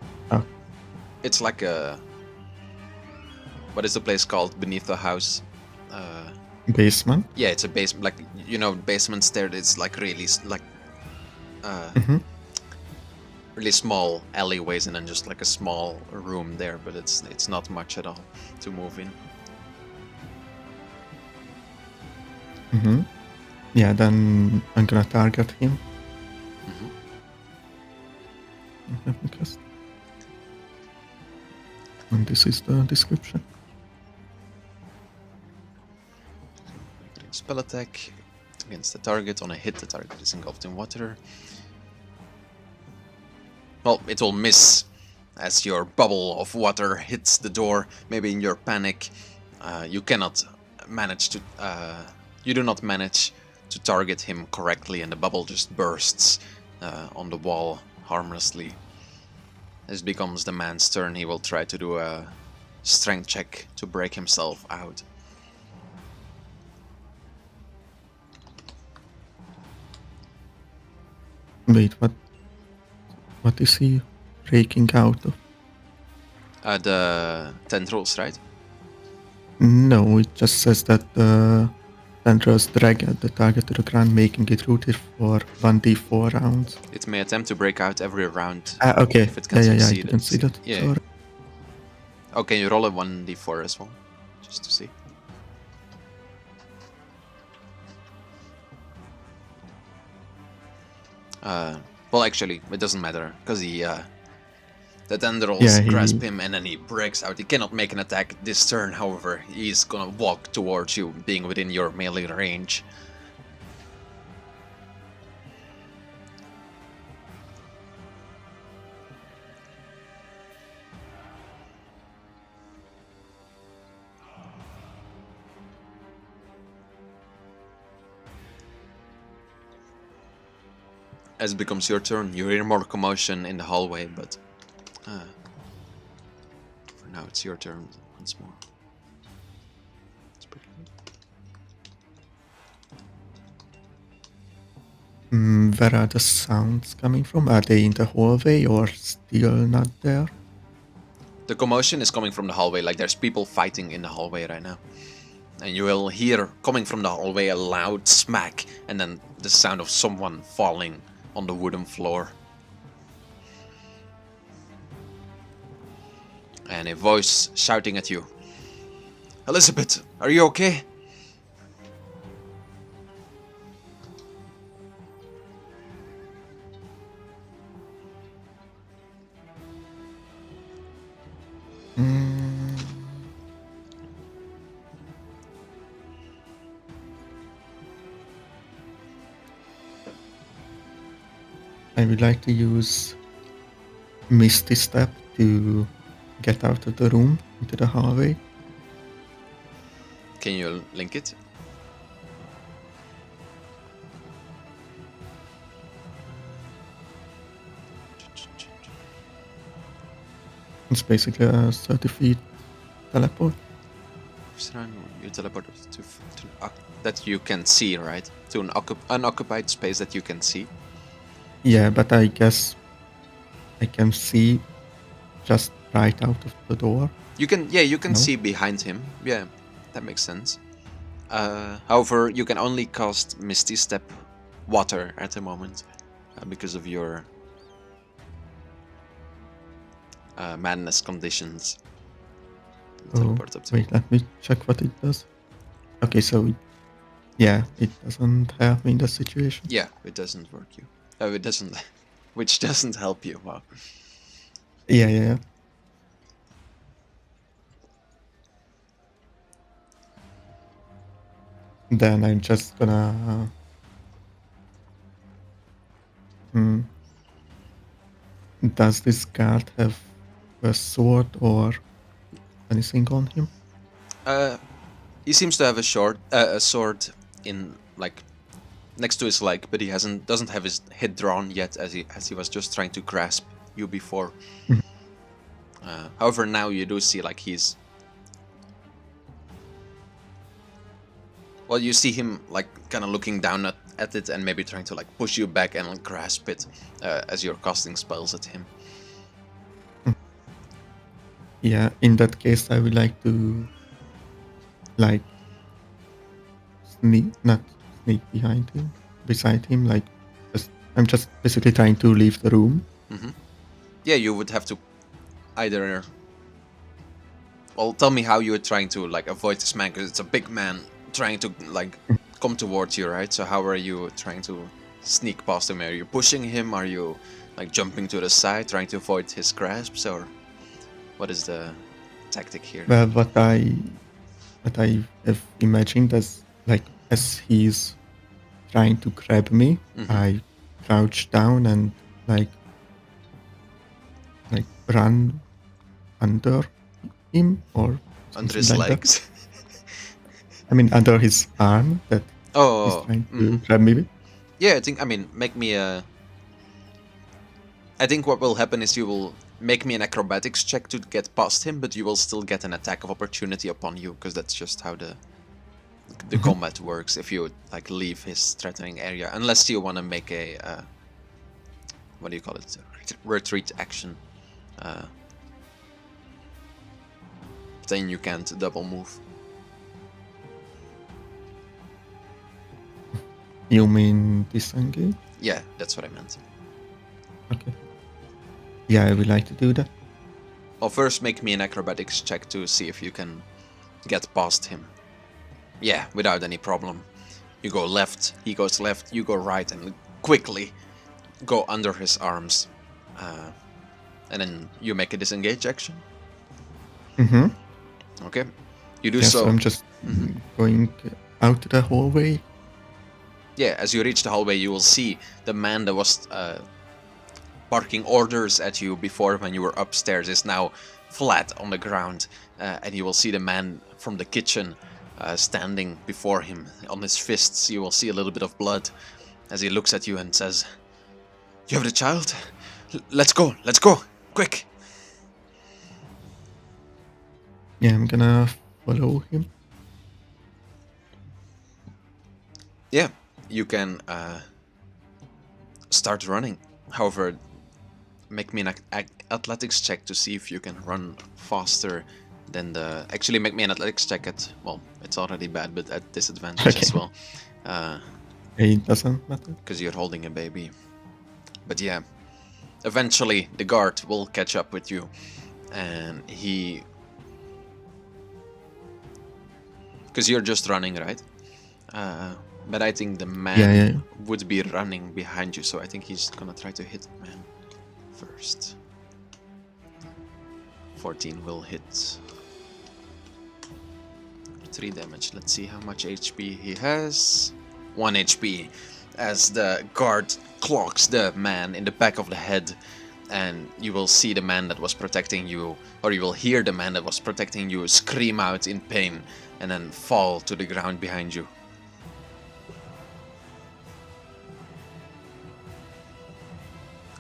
like a... What is the place called beneath the house? Basement? Yeah, it's a basement. Like, you know, basement stair. It's like really, like... really small alleyways and then just like a small room there, but it's not much at all to move in. Yeah, then I'm gonna target him. Let me cast. And this is the description. Spell attack against the target. On a hit, the target is engulfed in water. Well, it will miss as your bubble of water hits the door. Maybe in your panic, you cannot manage to... you do not manage to target him correctly, and the bubble just bursts on the wall harmlessly. As it becomes the man's turn, he will try to do a strength check to break himself out. Wait, what is he breaking out of? The tendrils, right? No, it just says that the tendrils drag the target to the ground, making it rooted for 1d4 rounds. It may attempt to break out every round. Okay. If it can Yeah, succeed, I didn't see that. Yeah. Sorry. Okay, you roll a 1d4 as well, just to see. Well, actually, it doesn't matter, because the tendrils grasp him and then he breaks out. He cannot make an attack this turn, however, he's gonna walk towards you, being within your melee range. As it becomes your turn, you hear more commotion in the hallway, but for now it's your turn once more. It's pretty good. Where are the sounds coming from? Are they in the hallway or still not there? The commotion is coming from the hallway, like there's people fighting in the hallway right now. And you will hear, coming from the hallway, a loud smack, and then the sound of someone falling on the wooden floor. And a voice shouting at you. Elizabeth, are you okay? I would like to use Misty Step to get out of the room into the hallway. Can you link it? It's basically a 30 feet teleport. You teleport to that you can see, right? To an unoccupied space that you can see. Yeah, but I guess I can see just right out of the door. You can, you can see behind him. Yeah, that makes sense. However, you can only cast Misty Step water at the moment because of your madness conditions. Teleport up to wait, let me check what it does. Okay, so it doesn't help me in the situation. Yeah, it doesn't work you. It doesn't, which doesn't help you. Wow. Yeah. Then I'm just gonna. Does this guard have a sword or anything on him? He seems to have a sword in like next to his leg, but he doesn't have his head drawn yet, as he was just trying to grasp you before. However, now you do see like he's. Well, you see him like kind of looking down at it and maybe trying to like push you back and like, grasp it as you're casting spells at him. Yeah, in that case, I would like to like not sneak beside him. Like, I'm just basically trying to leave the room. Yeah, you would have to either. Well, tell me how you were trying to like avoid this man, because it's a big man trying to like come towards you, right? So how are you trying to sneak past him? Are you pushing him? Are you like jumping to the side, trying to avoid his grasps, or what is the tactic here? Well, what I have imagined as like as he's trying to grab me, I crouch down and like run under him or under his like legs. I mean, under his arm that he's trying to grab me with. Yeah, I mean, make me a. I think what will happen is you will make me an acrobatics check to get past him, but you will still get an attack of opportunity upon you, because that's just how the combat works. If you like leave his threatening area, unless you want to make a what do you call it? Retreat action. Then you can't double move. You mean disengage? Yeah, that's what I meant. Okay. Yeah, I would like to do that. Well, first make me an acrobatics check to see if you can get past him. Yeah, without any problem. You go left, he goes left, you go right, and quickly go under his arms. And then you make a disengage action. Okay. You do so. So I'm just going out the hallway. Yeah, as you reach the hallway, you will see the man that was barking orders at you before when you were upstairs is now flat on the ground. And you will see the man from the kitchen standing before him. On his fists, you will see a little bit of blood as he looks at you and says, "You have the child? Let's go, quick!" Yeah, I'm gonna follow him. Yeah, you can start running. However, make me an athletics check to see if you can run faster than the... Actually, make me an athletics check at... Well, it's already bad, but at disadvantage as well. It doesn't matter. Because you're holding a baby. But yeah, eventually the guard will catch up with you. And he... Because you're just running, right? But I think the man would be running behind you, so I think he's gonna try to hit the man first. 14 will hit. 3 damage. Let's see how much HP he has. 1 HP. As the guard clocks the man in the back of the head, and you will see the man that was protecting you, or you will hear the man that was protecting you scream out in pain and then fall to the ground behind you.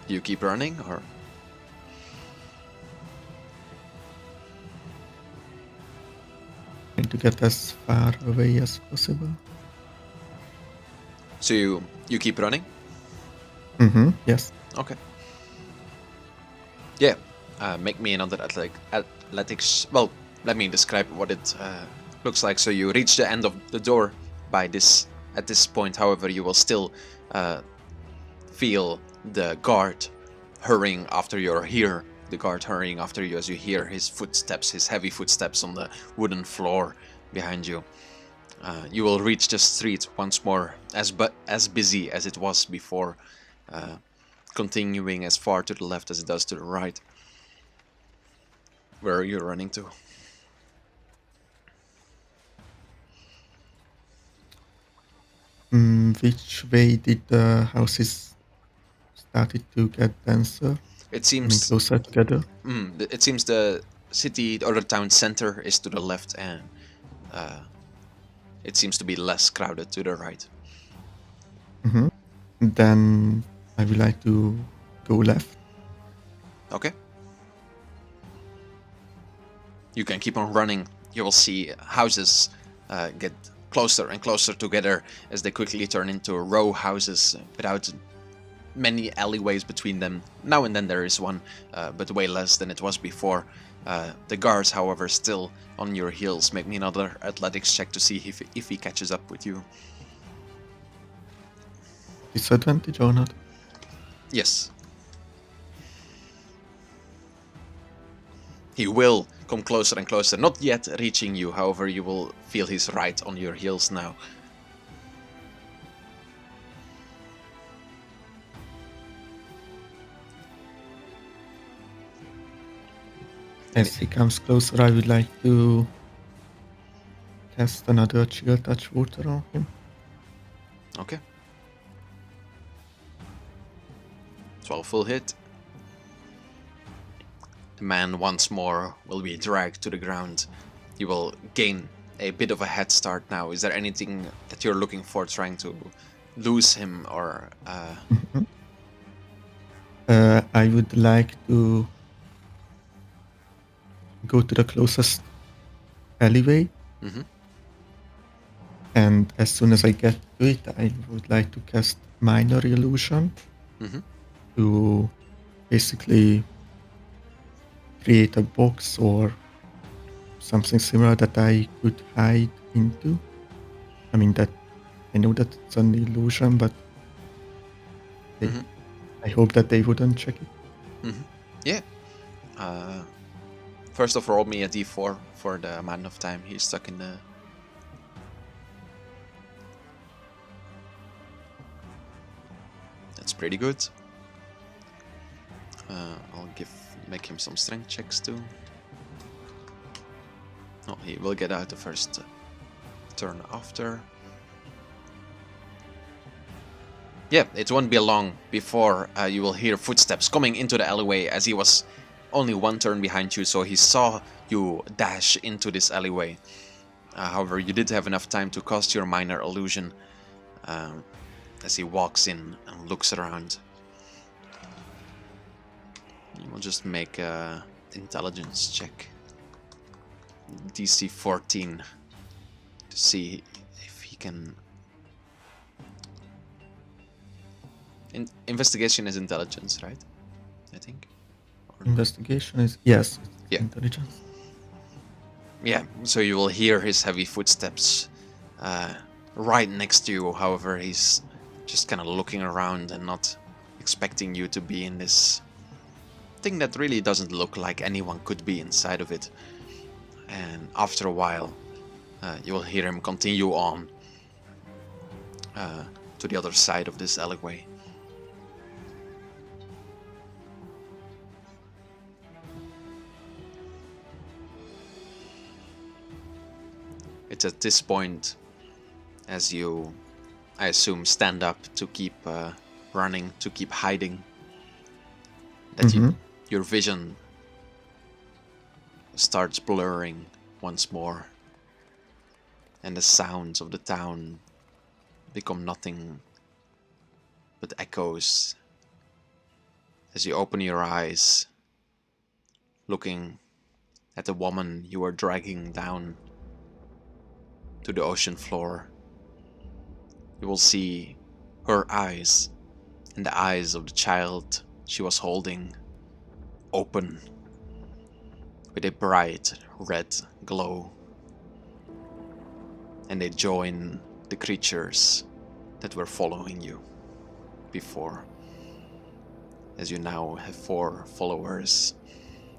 Do you keep running, or? Trying to get as far away as possible. So you keep running? Yes. Okay. Yeah. Make me another athletics. Well, let me describe what it looks like. So you reach the end of the door at this point. However, you will still feel the guard hurrying after you, or hear the guard hurrying after you as you hear his footsteps, his heavy footsteps on the wooden floor behind you. You will reach the street once more, as busy as it was before, continuing as far to the left as it does to the right. Where are you running to? Which way did the houses started to get denser? It I mean, seems closer together? it seems the city or the town center is to the left, and it seems to be less crowded to the right. Then I would like to go left. Okay. You can keep on running. You will see houses get closer and closer together as they quickly turn into row houses without many alleyways between them. Now and then there is one, but way less than it was before. The guards, however, still on your heels. Make me another athletics check to see if he catches up with you. Disadvantage or not? Yes. He will come closer and closer, not yet reaching you, however you will feel he's right on your heels now. As he comes closer, I would like to cast another Chill Touch Water on him. Okay. 12 full hit. The man once more will be dragged to the ground. He will gain a bit of a head start now. Is there anything that you're looking for, trying to lose him, or... I would like to go to the closest alleyway. And as soon as I get to it, I would like to cast Minor Illusion to basically create a box or something similar that I could hide into. I mean, that I know that it's an illusion, but I hope that they wouldn't check it. Yeah. First off, roll me a d4 for the amount of time he's stuck in the... That's pretty good. I'll make him some strength checks too. Oh, he will get out the first turn after. Yeah, it won't be long before you will hear footsteps coming into the alleyway, as he was only one turn behind you, so he saw you dash into this alleyway. However, you did have enough time to cast your minor illusion as he walks in and looks around. You will just make an intelligence check. DC 14 to see if he can... Investigation is intelligence, right? I think. Investigation is... Yes, it's Yeah. intelligence. Yeah, so you will hear his heavy footsteps right next to you. However, he's just kind of looking around and not expecting you to be in this thing that really doesn't look like anyone could be inside of it. And after a while, you will hear him continue on to the other side of this alleyway. It's at this point, as you, I assume, stand up to keep running, to keep hiding, that your vision starts blurring once more, and the sounds of the town become nothing but echoes as you open your eyes, looking at the woman you are dragging down to the ocean floor. You will see her eyes and the eyes of the child she was holding open with a bright red glow, and they join the creatures that were following you. before, as you now have 4 followers,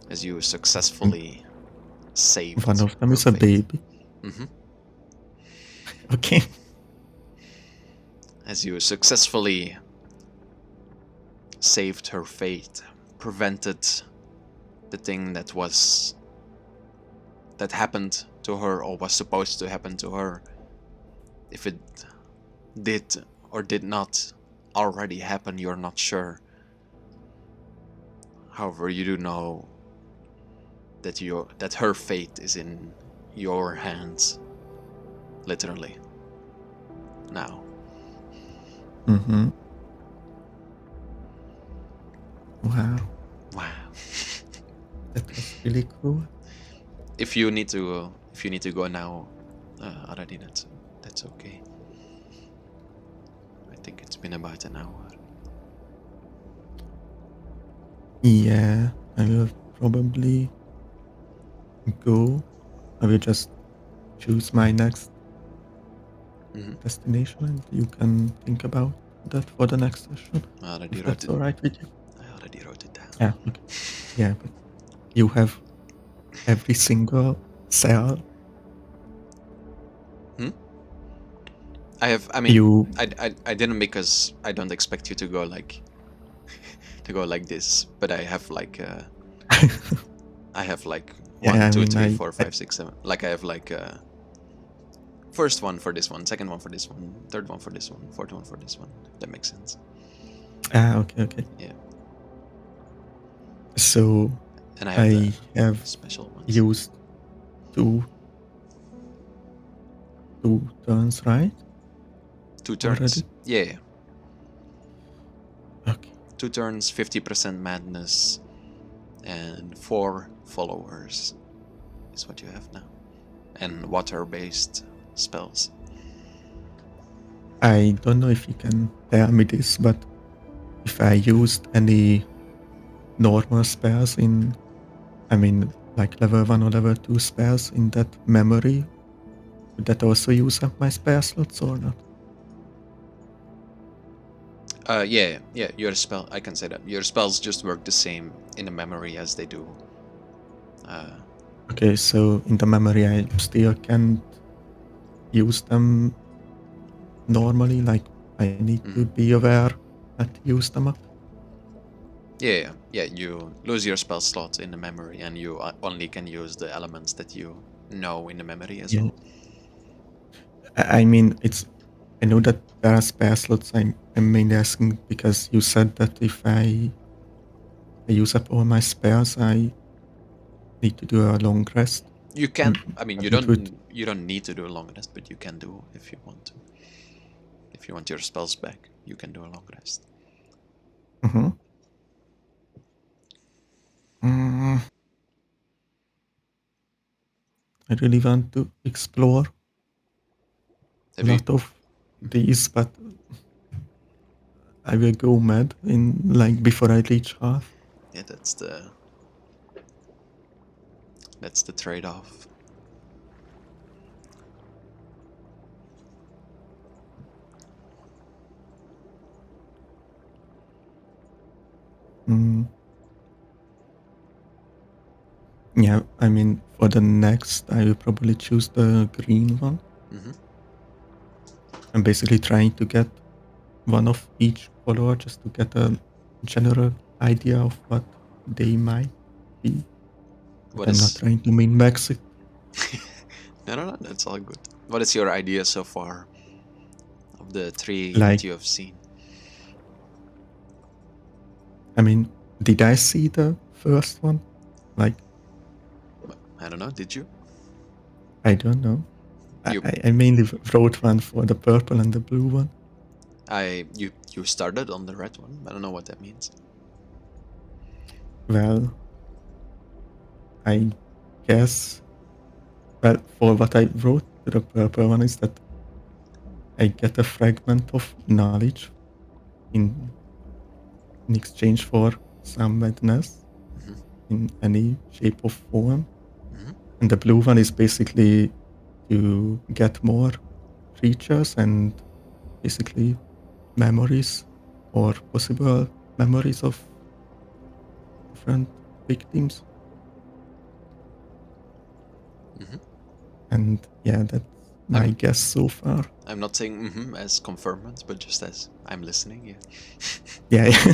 as you successfully saved One of them her is a fate. baby. Okay. As you successfully saved her fate, prevented the thing that happened to her or was supposed to happen to her. If it did or did not already happen, you're not sure. However, you do know that her fate is in your hands, literally. Now. Mm-hmm. Wow. Wow. That was really cool. If you need to go now, already, that's okay. I think it's been about an hour. Yeah, I will probably go. I will just choose my next destination, and you can think about that for the next session. If that's all right with you. I already wrote it down. Yeah. Okay. Yeah, but you have every single cell. I didn't, because I don't expect you to go like this, but I have like I have like 1, 2, 3, 4, 5, 6, 7. Like I have like first one for this one, second one for this one, third one for this one, fourth one for this one. That makes sense. Okay. Yeah. So and I have special ones. used two turns, right? 2 turns. Already? Yeah. Okay. 2 turns, 50% madness, and 4 followers is what you have now. And water-based spells. I don't know if you can tell me this, but if I used any normal spells like level 1 or level 2 spells in that memory, would that also use up my spell slots or not? Yeah, your spell, I can say that. Your spells just work the same in the memory as they do. Okay, so in the memory I still can't use them normally, like I need to be aware not to use them up? Yeah, you lose your spell slot in the memory, and you only can use the elements that you know in the memory as well. I mean, I know that there are spell slots. I'm mainly asking because you said that if I use up all my spells, I need to do a long rest. You can. I mean, you don't need to do a long rest, but you can do if you want to. If you want your spells back, you can do a long rest. I really want to explore a lot of these, but I will go mad before I reach half. Yeah, that's the trade-off. Yeah, I mean, for the next, I will probably choose the green one. I'm basically trying to get one of each color just to get a general idea of what they might be. But I'm not trying to min-max it. No, that's all good. What is your idea so far of the 3 that you have seen? I mean, did I see the first one? I don't know, did you? I don't know. I mainly wrote one for the purple and the blue one. You started on the red one. I don't know what that means. Well, I guess. Well, for what I wrote to the purple one is that I get a fragment of knowledge in exchange for some madness in any shape or form. And the blue one is basically to get more creatures and basically memories or possible memories of different victims. And yeah, that's my guess so far. I'm not saying as confirmation, but just as I'm listening. Yeah. Yeah.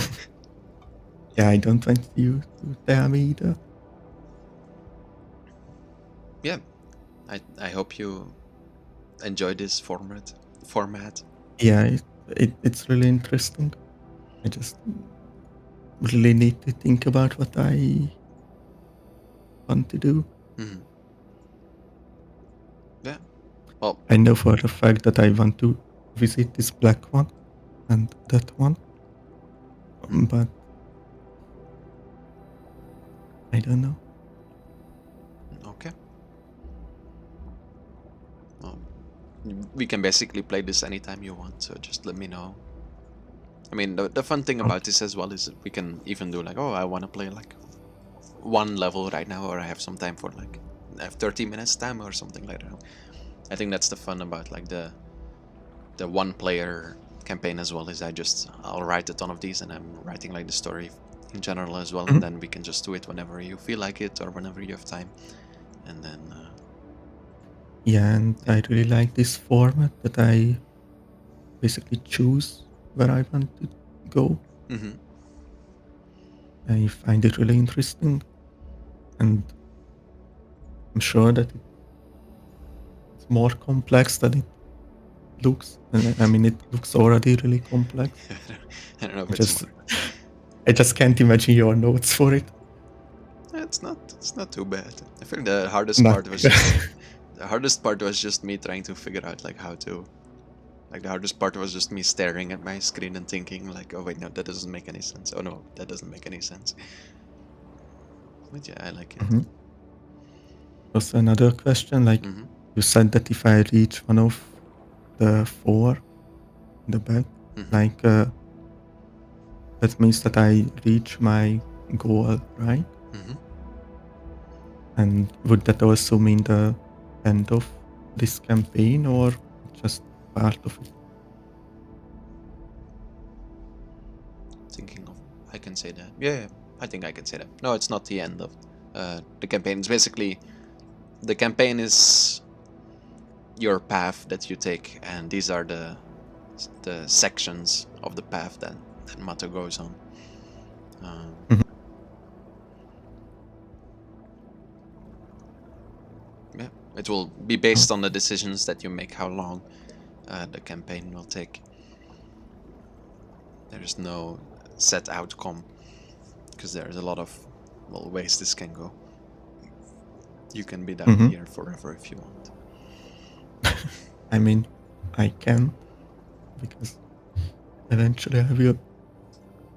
Yeah, I don't want you to tell me either. Yeah, I hope you enjoy this format. Yeah, it's really interesting. I just really need to think about what I want to do. Yeah. Well, I know for a fact that I want to visit this black one and that one, but I don't know. okay. Well, we can basically play this anytime you want, so just let me know. I mean, the fun thing about this as well is that we can even do like, oh, I want to play like one level right now, or I have some time for like, I have 30 minutes time or something like that. I think that's the fun about like the one player campaign as well, is I'll write a ton of these and I'm writing like the story in general as well, and then we can just do it whenever you feel like it or whenever you have time, and then Yeah, and I really like this format that I basically choose where I want to go. I find it really interesting, and I'm sure that it's more complex than it looks. I mean, it looks already really complex. I don't know if I it's just, more. I just can't imagine your notes for it. It's not too bad. I think the hardest Not part was just me trying to figure out like how to, like, the hardest part was just me staring at my screen and thinking like, oh wait, no, that doesn't make any sense. Oh no, that doesn't make any sense. But yeah, I like it. Also, another question, like you said that if I reach one of the 4 in the back, like that means that I reach my goal, right? And would that also mean the end of this campaign or just part of it? Thinking of, I can say that. Yeah, I think I can say that. No, it's not the end of the campaign. It's basically, the campaign is your path that you take, and these are the sections of the path that Mato goes on. Yeah, it will be based on the decisions that you make, how long the campaign will take. There is no set outcome, because there's a lot of, well, ways this can go. You can be down here forever if you want. I mean, I can, because eventually I will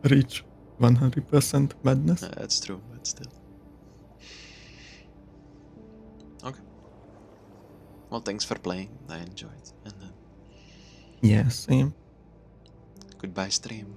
reach 100% madness. That's true, but still. Okay. Well, thanks for playing. I enjoyed. And Yeah, same. goodbye, stream.